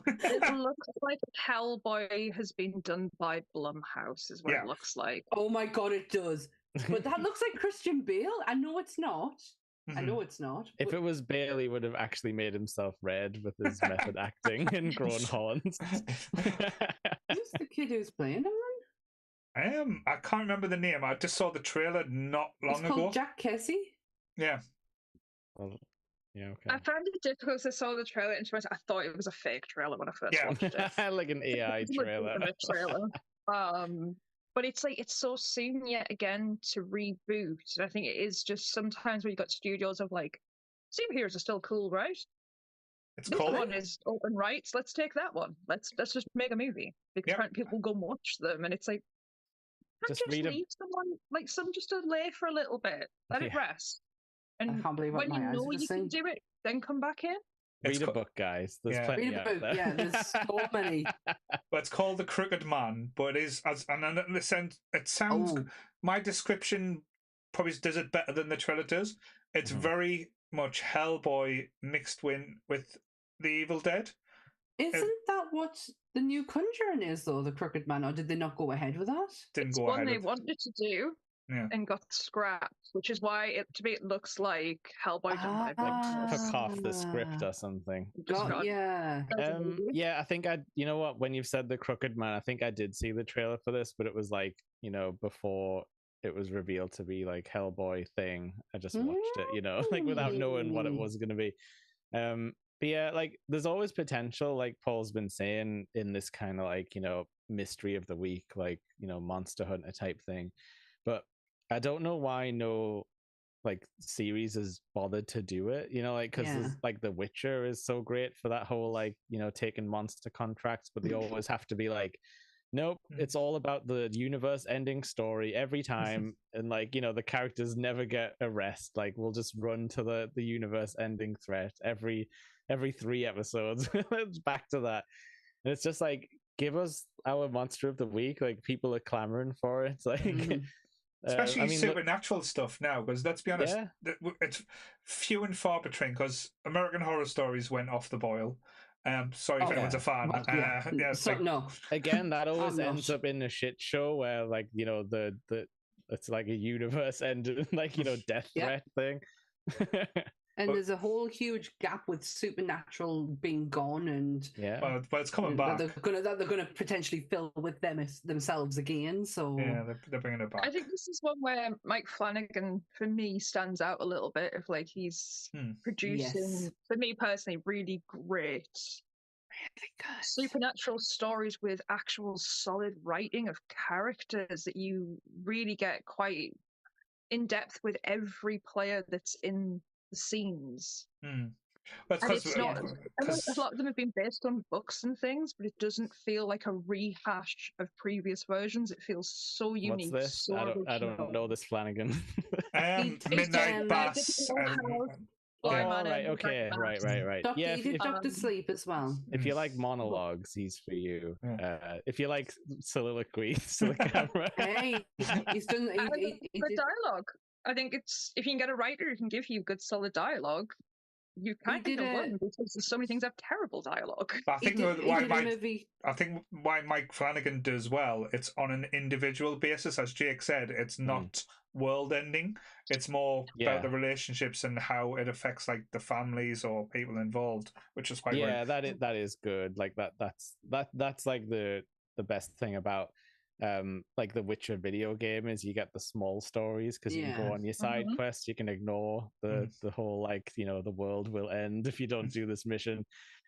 It looks like Hellboy has been done by Blumhouse, is what it looks like. Oh my god, it does. But that looks like Christian Bale. I know it's not. I know it's not. If it was Bale, he would have actually made himself red with his method acting and grown horns. Who's the kid who's playing him then? I can't remember the name. I just saw the trailer not long ago. He's called Jack Kessie? Yeah. Well, yeah, okay. I found it difficult because I saw the trailer and I thought it was a fake trailer when I first watched it. Like an AI trailer. But it's like, it's so soon yet again to reboot. And I think it is just sometimes when you've got studios of like, superheroes are still cool, right? This one is open rights. Let's take that one. Let's just make a movie because people go watch them, and it's like, just leave someone like some just to lay for a little bit, let it rest, and I can't believe when you know you can do it, then come back in. Read a book, guys. There's plenty Read a book. Yeah, there's so many. But it's called The Crooked Man, but it is it sounds. My description probably does it better than the trailer does. It's very much Hellboy mixed with the Evil Dead. Isn't that what the new Conjuring is, though? The Crooked Man, or did they not go ahead with that? It's one they wanted to do. And got scrapped, which is why to me it looks like Hellboy like took off the script or something. Yeah, I think you know what, when you've said The Crooked Man, I think I did see the trailer for this, but it was like, you know, before it was revealed to be like Hellboy thing. I just watched it, you know, like without knowing what it was going to be. But yeah, like there's always potential, like Paul's been saying, in this kind of like, you know, mystery of the week, like, you know, Monster Hunter type thing. But I don't know why no like series has bothered to do it, you know, like because like The Witcher is so great for that whole like, you know, taking monster contracts, but they always have to be like, nope, it's all about the universe ending story every time, and like, you know, the characters never get a rest. Like we'll just run to the universe ending threat every 3 episodes. It's back to that, and it's just like, give us our monster of the week. Like people are clamoring for it. It's like. Especially supernatural stuff now, because let's be honest, it's few and far between, because American Horror Stories went off the boil. Sorry if anyone's a fan. No. Again, that always ends up in a shit show where, like, you know, the it's like a universe end, like, you know, death threat thing. And there's a whole huge gap with Supernatural being gone, and but it's coming back. They're gonna potentially fill with themselves again. So they're bringing it back. I think this is one where Mike Flanagan, for me, stands out a little bit. Of like he's producing, for me personally, really great, really good supernatural stories with actual solid writing of characters that you really get quite in depth with every player that's in the scenes. Well, it's not, a lot of them have been based on books and things, but it doesn't feel like a rehash of previous versions. It feels so unique. What's this? So I don't know this Flanagan. Midnight Bass. Right. Okay. Right. He did Doctor Sleep as well. If you like monologues, he's for you. If you like soliloquies to the camera, he's done. He did dialogue. I think it's, if you can get a writer who can give you good solid dialogue, you kind of win, because there's so many things that have terrible dialogue. I think why Mike Flanagan does well, it's on an individual basis. As Jake said, it's not world ending. It's more about the relationships and how it affects like the families or people involved, which is quite that is good. Like that's like the best thing about like the Witcher video game is you get the small stories, because you can go on your side quests, you can ignore the whole like, you know, the world will end if you don't do this mission.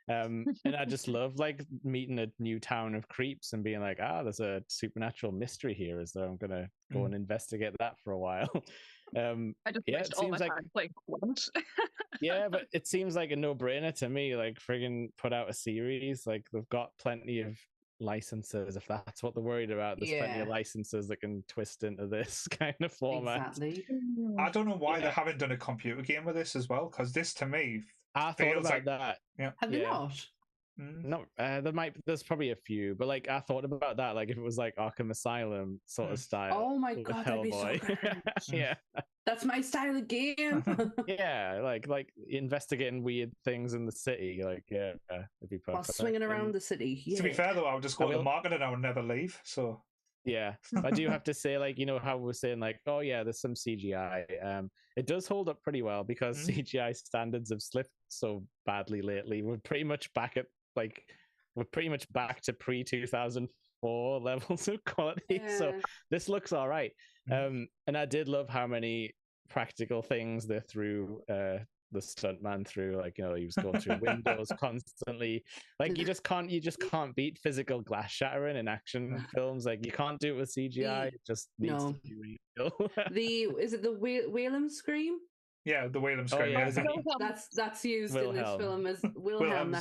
And I just love like meeting a new town of creeps and being like, there's a supernatural mystery here, is there? I'm gonna go and investigate that for a while. I just it seems like once. But it seems like a no-brainer to me. Like friggin' put out a series. Like they've got plenty of licenses, if that's what they're worried about. There's plenty of licenses that can twist into this kind of format. Exactly. I don't know why they haven't done a computer game with this as well, because this to me I thought about that. Have they not? No, there's probably a few, but like I thought about that, like if it was like Arkham Asylum sort of style. Oh my god, that'd be so good. That's my style of game. Yeah, like investigating weird things in the city. Like, yeah, it'd be perfect. While swinging around the city. Yeah. To be fair, though, I would just go to the market and I would never leave. So yeah, I do have to say, like, you know how we're saying, like, oh yeah, there's some CGI. It does hold up pretty well because CGI standards have slipped so badly lately. We're pretty much back to pre-2004 levels of quality. So this looks all right. And I did love how many practical things they threw the stuntman through. Like, you know, he was going through windows constantly. Like, you just can't beat physical glass shattering in action films. Like, you can't do it with CGI. It just needs to be real. Is it the Whalem scream? Yeah, the Whalem scream. Oh, yeah. That's used in this film as Wilhelm.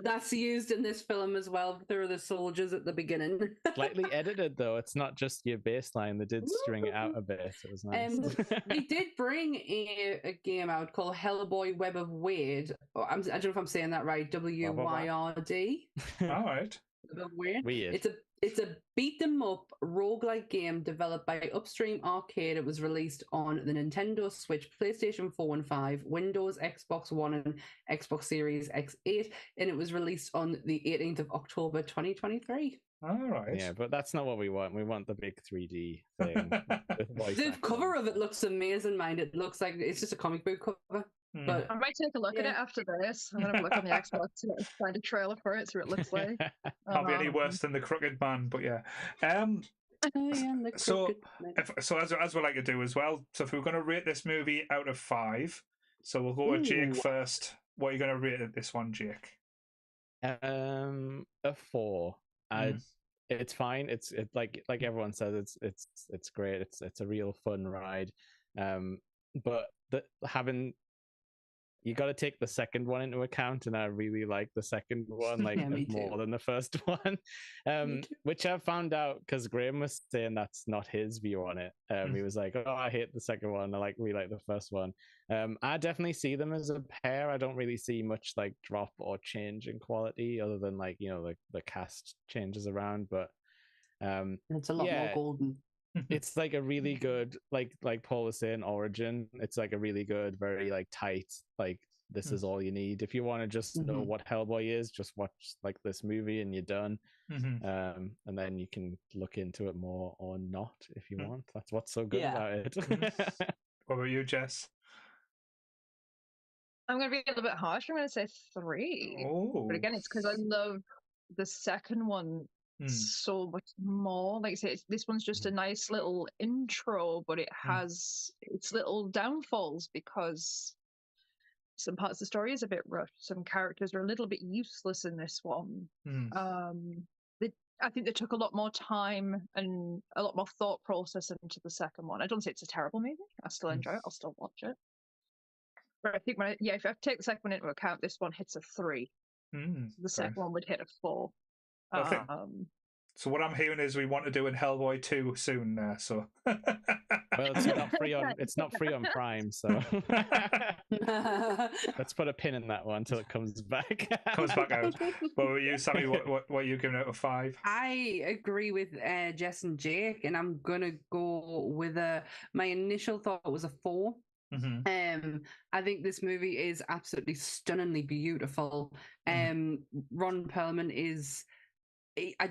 That's used in this film as well through the soldiers at the beginning. Slightly edited though. It's not just your baseline. They did string it out a bit. It was nice. They did bring a game out called Hellboy Web of Weird. I don't know if I'm saying that right. WYRD. All right. Weird. It's a beat 'em up roguelike game developed by Upstream Arcade. It was released on the Nintendo Switch, PlayStation 4 and 5, Windows, Xbox One, and Xbox Series X8, and it was released on the 18th of October 2023. All right. Yeah, but that's not what we want. We want the big 3D thing. The cover of it looks amazing, mind. It looks like it's just a comic book cover. But I might take a look at it after this. I'm gonna look on the Xbox to find a trailer for it, see what it looks like. Can't be any worse than the Crooked Man, but yeah. So as we like to do as well. So if we're going to rate this movie out of 5, so we'll go with Jake first. What are you going to rate this one, Jake? A 4. It's fine. It's like everyone says. It's great. It's a real fun ride. But you got to take the second one into account, and I really like the second one more than the first one, which I found out because Graham was saying that's not his view on it. He was like, "Oh, I hate the second one. I really like the first one." I definitely see them as a pair. I don't really see much like drop or change in quality, other than like, you know, like the cast changes around. But it's a lot more golden. It's like a really good, like Paul was saying, origin. It's like a really good, very like tight, like this is all you need. If you want to just know what Hellboy is, just watch like this movie and you're done. And then you can look into it more or not if you want. That's what's so good about it. What about you, Jess? I'm going to be a little bit harsh. I'm going to say 3. But again, it's because I love the second one so much more. Like I say, this one's just a nice little intro, but it has its little downfalls because some parts of the story is a bit rushed. Some characters are a little bit useless in this one. I think they took a lot more time and a lot more thought process into the second one. I don't say it's a terrible movie. I still enjoy it. I'll still watch it. But I think if I take the second one into account, this one hits a 3. The second one would hit a 4. So what I'm hearing is we want to do in Hellboy 2 soon. So well, it's not free on Prime, so let's put a pin in that one until it comes back. Comes back out. What were you, Sammy? What are you giving out of 5? I agree with Jess and Jake, and I'm gonna go with my initial thought was a 4. I think this movie is absolutely stunningly beautiful. Ron Perlman is. I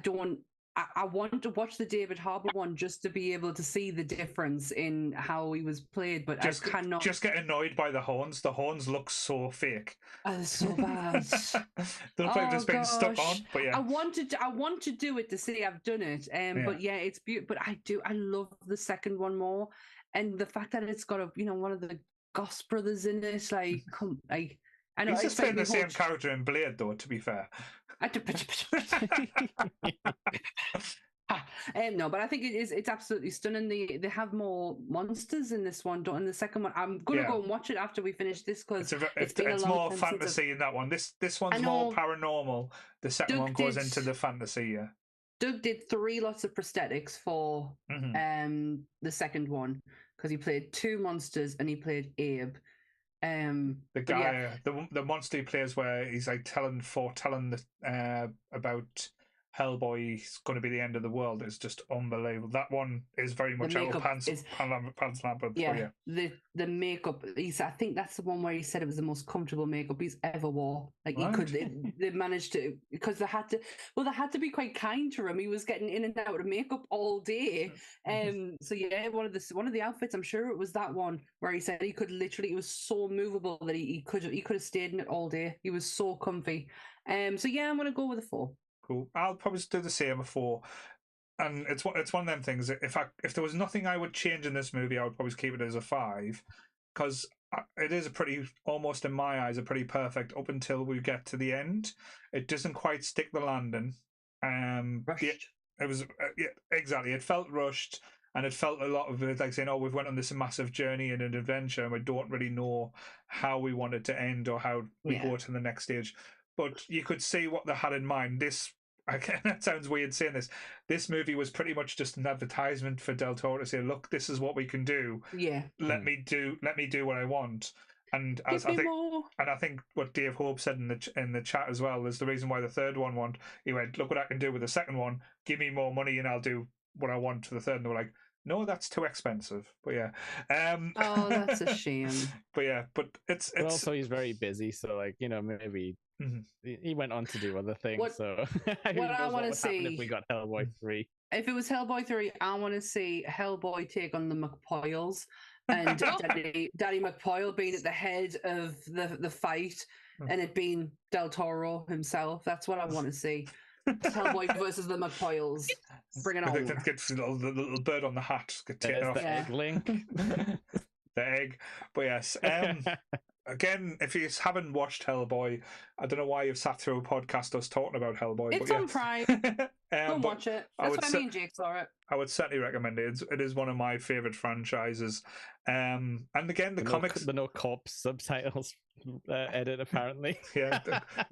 want to watch the David Harbour one just to be able to see the difference in how he was played, but I cannot. Just get annoyed by the horns. The horns look so fake. Oh, they're so bad. They look like they've been stuck on. But yeah, I want to do it to see I've done it. But yeah, it's beautiful. But I love the second one more, and the fact that it's got one of the Goss brothers in it. I know he's just playing the same character in Blair, though. To be fair. No, but I think it's absolutely stunning. They have more monsters in this one, don't in the second one. I'm gonna go and watch it after we finish this because it's more fantasy in that one. This one's more paranormal. The second one goes into the fantasy. Yeah. Doug did 3 lots of prosthetics for the second one because he played 2 monsters and he played Abe. The guy, the monster he plays, where he's like foretelling about Hellboy's going to be the end of the world is just unbelievable. That one is very much out of Pan's Labyrinth. Yeah, the makeup. I think that's the one where he said it was the most comfortable makeup he's ever wore. Like he could, they managed to, because they had to be quite kind to him. He was getting in and out of makeup all day. So yeah, one of the outfits, I'm sure it was that one where he said he could literally, it was so movable that he could have stayed in it all day. He was so comfy. So yeah, I'm gonna go with a 4. Cool. I'll probably do the same, a 4. And it's one of them things. If there was nothing I would change in this movie, I would probably keep it as a 5, because it is almost in my eyes, a pretty perfect up until we get to the end. It doesn't quite stick the landing. Rushed. It was exactly. It felt rushed, and it felt a lot of it like saying, "Oh, we've went on this massive journey and an adventure, and we don't really know how we want it to end or how we go to the next stage." But you could see what they had in mind. Again, that sounds weird saying this. This movie was pretty much just an advertisement for Del Toro to say, "Look, this is what we can do. Yeah, let me do what I want." And I think what Dave Hope said in the chat as well is the reason why the third one won. He went, "Look what I can do with the second one. Give me more money, and I'll do what I want for the third." And they were like, "No, that's too expensive." But yeah, oh, that's a shame. but it's also he's very busy, so maybe. He went on to do other things. What I want to see if we got Hellboy 3. If it was Hellboy 3, I want to see Hellboy take on the McPoyles and Daddy McPoyle being at the head of the fight, and it being Del Toro himself. That's what I want to see. Hellboy versus the McPoyles. Bring it on. Get the little bird on the hat. Get taken off. The egg link. The egg. But yes. Again, if you haven't watched Hellboy, I don't know why you've sat through a podcast us talking about Hellboy. It's on Prime. Go watch it. That's why me and Jake saw it. I would certainly recommend it. It is one of my favourite franchises. And again, the comics... The no corpse subtitles edit, apparently. Yeah.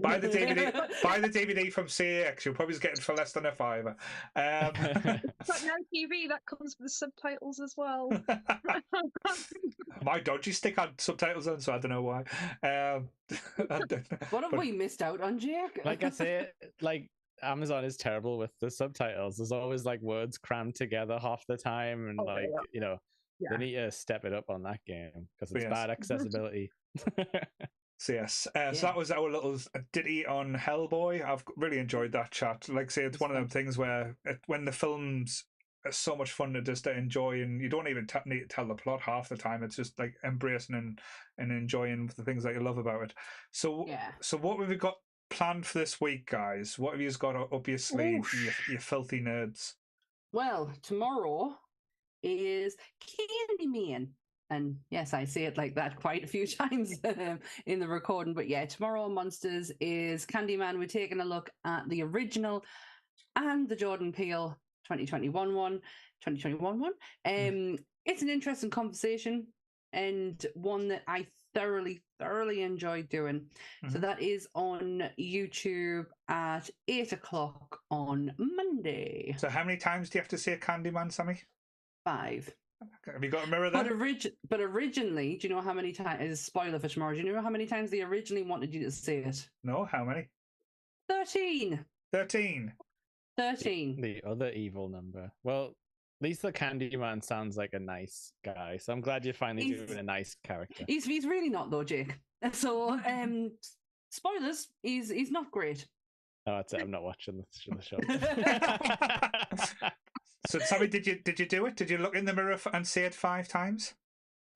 Buy the DVD from CAX. You'll probably get it for less than a $5. But no TV, that comes with subtitles as well. My dodgy stick had subtitles on, so I don't know why. What have we missed out on, Jake? Like I say, Amazon is terrible with the subtitles. There's always words crammed together half the time, and they need to step it up on that game because it's bad accessibility. So yes, so that was our little ditty on Hellboy. I've really enjoyed that chat. Like I say, it's one of them things where when the films are so much fun to just enjoy, and you don't even need to tell the plot half the time. It's just like embracing and enjoying the things that you love about it. So what have we got planned for this week, guys? What have you got up your sleeve, you filthy nerds? Well, tomorrow is Candyman. And yes, I say it like that quite a few times in the recording. But yeah, tomorrow on Monsters is Candyman. We're taking a look at the original and the Jordan Peele 2021 one. It's an interesting conversation and one that I thoroughly enjoyed doing. So that is on YouTube at 8:00 on Monday. So how many times do you have to say Candyman, Sammy? 5. Have you got a mirror there? But originally, do you know how many times? Spoiler for tomorrow. Do you know how many times they originally wanted you to say it? No, how many? 13. 13. 13. The other evil number. Well, at least the Candyman sounds like a nice guy, so I'm glad you're finally doing a nice character. He's really not though, Jake. So, spoilers. He's not great. Oh, that's it. I'm not watching the show. So, Sammy, did you do it? Did you look in the mirror and say it 5 times?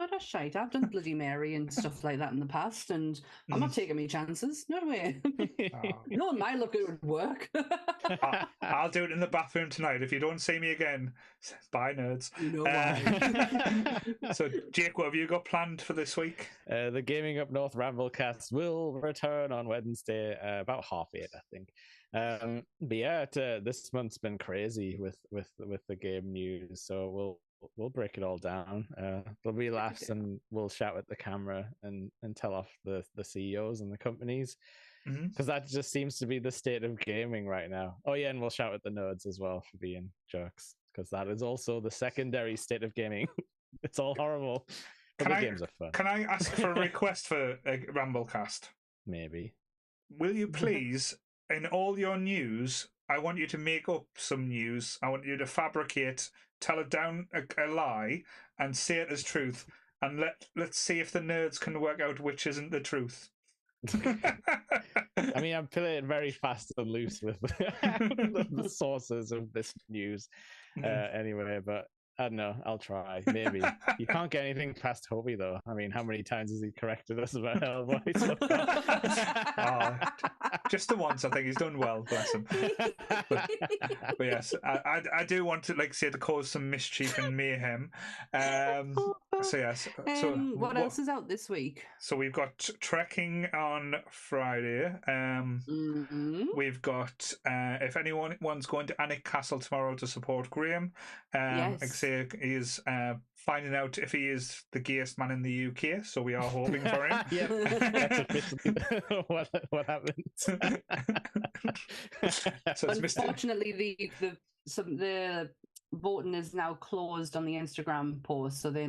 Oh, that's shite. I've done Bloody Mary and stuff like that in the past, and I'm not taking any chances. No way. No, in my look, it would work. I'll do it in the bathroom tonight. If you don't see me again, bye, nerds. No way. So, Jake, what have you got planned for this week? The Gaming Up North Ramblecast will return on Wednesday, about 8:30, I think. But yeah, this month's been crazy with the game news, so we'll break it all down. There'll be laughs, and we'll shout at the camera and tell off the CEOs and the companies, because that just seems to be the state of gaming right now. Oh yeah, and we'll shout at the nerds as well for being jerks, because that is also the secondary state of gaming. It's all horrible. But the games are fun. Can I ask for a request for a Ramblecast? Maybe. Will you please in all your news, I want you to make up some news. I want you to fabricate, tell it down a lie, and say it as truth. And let's see if the nerds can work out which isn't the truth. I mean, I'm playing very fast and loose with the sources of this news anyway, but I don't know. I'll try. Maybe. You can't get anything past Hobie, though. I mean, how many times has he corrected us about Hellboy so far? Just the once, I think. He's done well, bless him. But yes, I do want to, like say, to cause some mischief and mayhem. So yes. So what else is out this week? So we've got Trekking on Friday. We've got if anyone's going to Alnwick Castle tomorrow to support Graham, like I say, he is finding out if he is the gayest man in the UK. So we are hoping for him. Yeah, that's officially what happened. So unfortunately, the voting is now closed on the Instagram post, so they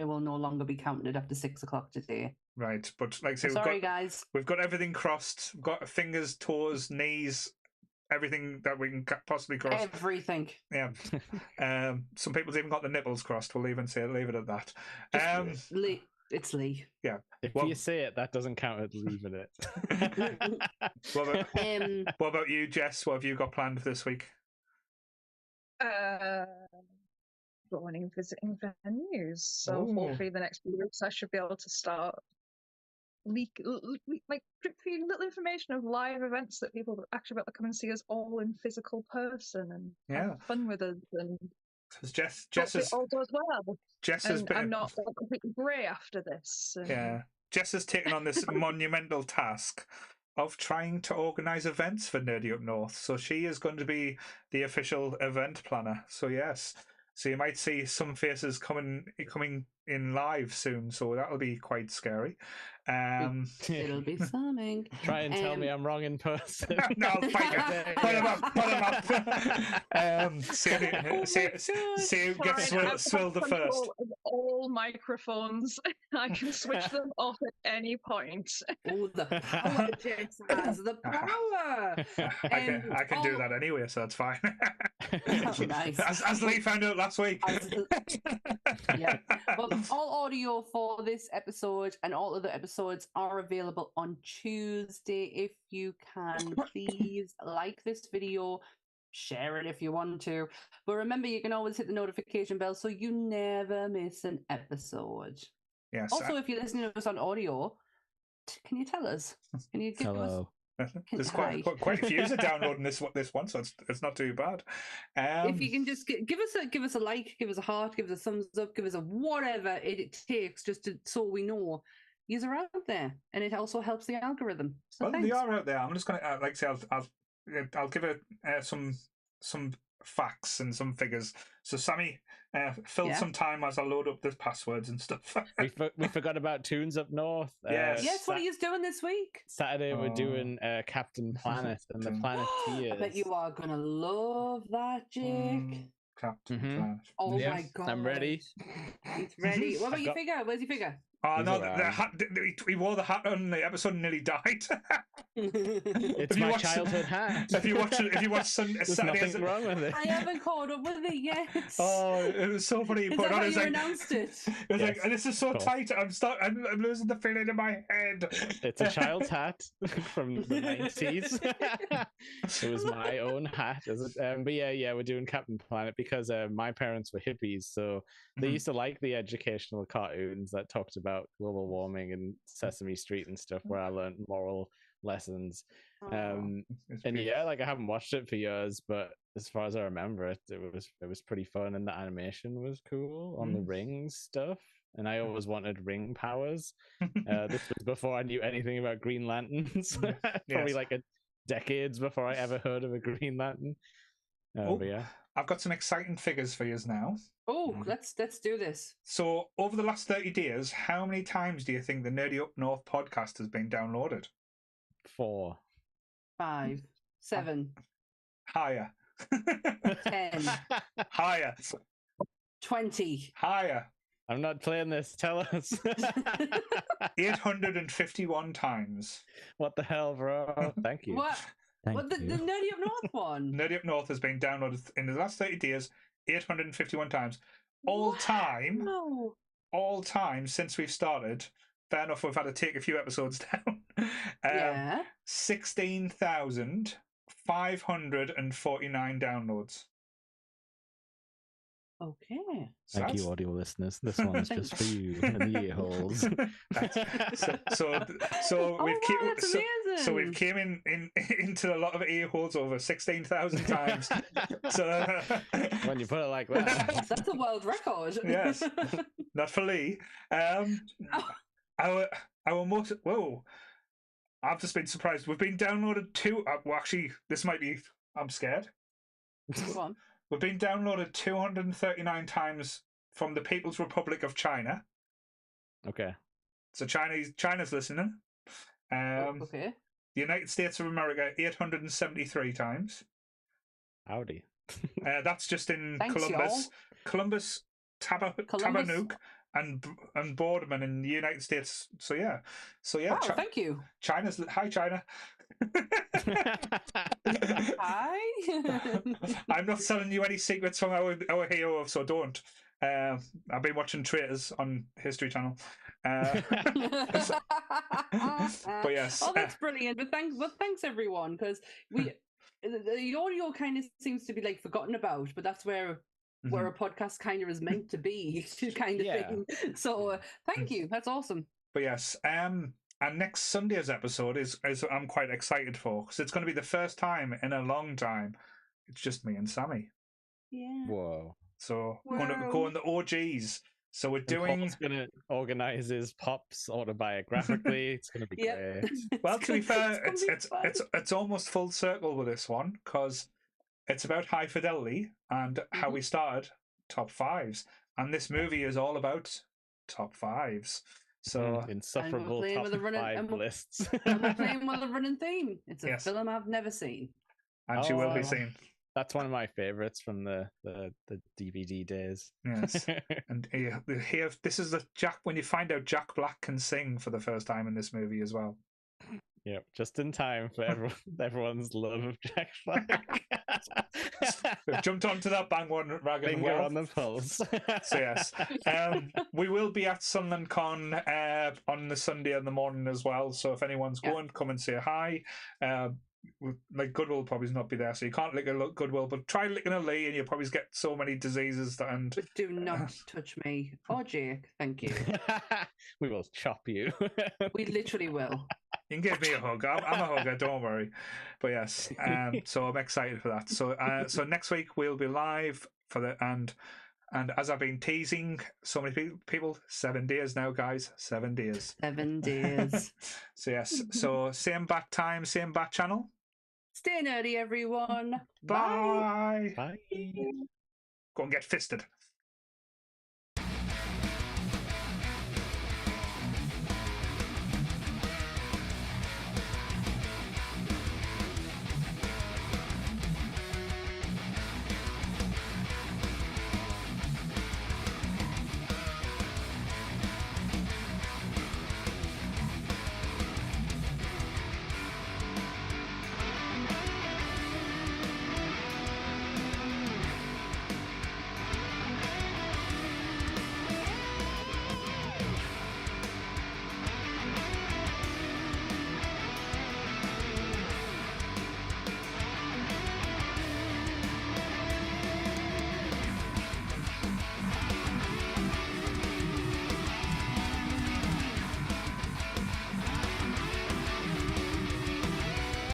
will no longer be counted after 6 o'clock today. Right, but like I say, guys, we've got everything crossed. We've got fingers, toes, knees, everything that we can possibly cross. Everything. Yeah. Some people's even got the nipples crossed. We'll leave it at that. It's Lee. Yeah. If you say it, that doesn't count as leaving it. What about you, Jess? What have you got planned for this week? Going and visiting venues. So hopefully the next few weeks I should be able to start drip feeding little information of live events that people will actually be able to come and see us all in physical person and have fun with us. And Jess it all goes well. I'm not completely grey after this. Yeah, Jess has taken on this monumental task of trying to organise events for Nerdy Up North. So she is going to be the official event planner. So yes, so you might see some faces coming in live soon. So that'll be quite scary. It'll be something. Try and tell me I'm wrong in person. No, fight it. Put him up. See who gets swilled the first. All microphones. I can switch them off at any point. Oh, the power, Jess has the power. I can do that anyway, so that's fine. Nice. As Lee found out last week. Yeah. Well, all audio for this episode and all other episodes are available on Tuesday. If you can, please like this video, share it if you want to. But remember, you can always hit the notification bell so you never miss an episode. Yes. Also, if you're listening to us on audio, can you tell us? Can you give Hello. There's quite a few that downloading this one, so it's not too bad. If you can just give us a like, give us a heart, give us a thumbs up, give us a whatever it takes, just so we know yous are out there, and it also helps the algorithm. So they are out there. I'm just going to like I say, I'll give it some facts and some figures. So Sammy, fill some time as I load up the passwords and stuff. we forgot about Tunes Up North. Yes, what are you doing this week? Saturday we're doing Captain Planet and the Planeteers. I bet you are gonna love that, Jake. Captain Planet. Oh my god! I'm ready. He's ready. What about your figure? Where's your figure? Oh no! The hat. He wore the hat on the episode and nearly died. It's my childhood hat. If you watch Saturday, nothing wrong with it. I haven't caught up with it yet. Oh, it was so funny. Is that how you announced it? It was like, this is so tight. I'm losing the feeling in my head. It's a child's hat from the 90s. It was my own hat. But yeah, we're doing Captain Planet because my parents were hippies, so they used to like the educational cartoons that talked about global warming and Sesame Street and stuff, where I learned moral lessons. And yeah, like I haven't watched it for years, but as far as I remember it was pretty fun, and the animation was cool on the ring stuff. And I always wanted ring powers. This was before I knew anything about Green Lanterns. Probably like decades before I ever heard of a Green Lantern. But yeah. I've got some exciting figures for you now. Oh, let's do this. So, over the last 30 days, how many times do you think the Nerdy Up North podcast has been downloaded? 4. 5. 7. Higher. 10. Higher. 20. Higher. I'm not playing this. Tell us. 851 times. What the hell, bro? Thank you. What? Well, the Nerdy Up North one. Nerdy Up North has been downloaded in the last 30 days 851 times. All time since we've started. Fair enough, we've had to take a few episodes down. 16,549 downloads. Okay. Thank you, audio listeners. This one's just for you in the ear holes. So we've came into a lot of ear holes over 16,000 times. So when you put it like that, that's a world record. Yes, not for Lee. Our most I've just been surprised. We've been downloaded well, actually, this might be. I'm scared. Go on. We've been downloaded 239 times from the People's Republic of China. Okay. So China's listening. Okay. The United States of America 873 times. Howdy. That's just in Thanks, Columbus, Tabarnook, and Boardman in the United States. So yeah. Wow, thank you. Hi China. Hi. I'm not telling you any secrets from our hero, so don't. I've been watching Traitors on History Channel. But yes. Oh, that's brilliant. But thanks everyone, because the audio kind of seems to be like forgotten about, but that's where a podcast kind of is meant to be, kind of thing. So thank you. That's awesome. But yes, and next Sunday's episode is I'm quite excited for, because it's going to be the first time in a long time it's just me and Sammy. Yeah. Whoa. So we're going to go on the OGs. So we're doing. Paul's going to organise his pops autobiographically. It's going to be great. Well, to be fair, it's almost full circle with this one, because it's about high fidelity and how we started top fives, and this movie is all about top fives. So insufferable top five lists. And we're playing with a running theme. It's a film I've never seen, and you will be seen. That's one of my favorites from the DVD days. Yes, and here this is Jack, when you find out Jack Black can sing for the first time in this movie as well. Yep, just in time for everyone's love of Jack Black. We've jumped onto that bang one ragged finger on the pulse. So yes, we will be at Sunland Con on the Sunday in the morning as well. So if anyone's going, come and say hi. Like Goodwill probably not be there, so you can't lick a Goodwill, but try licking a Lee and you'll probably get so many diseases and. But do not touch me or Jake, thank you. We will chop you. We literally will. You can give me a hug. I'm a hugger, don't worry. But yes, so I'm excited for that. So next week we'll be live for the and as I've been teasing so many people, 7 days now, guys. 7 days. 7 days. So yes, so same bat time, same bat channel. Stay nerdy, everyone. Bye. Bye. Go and get fisted.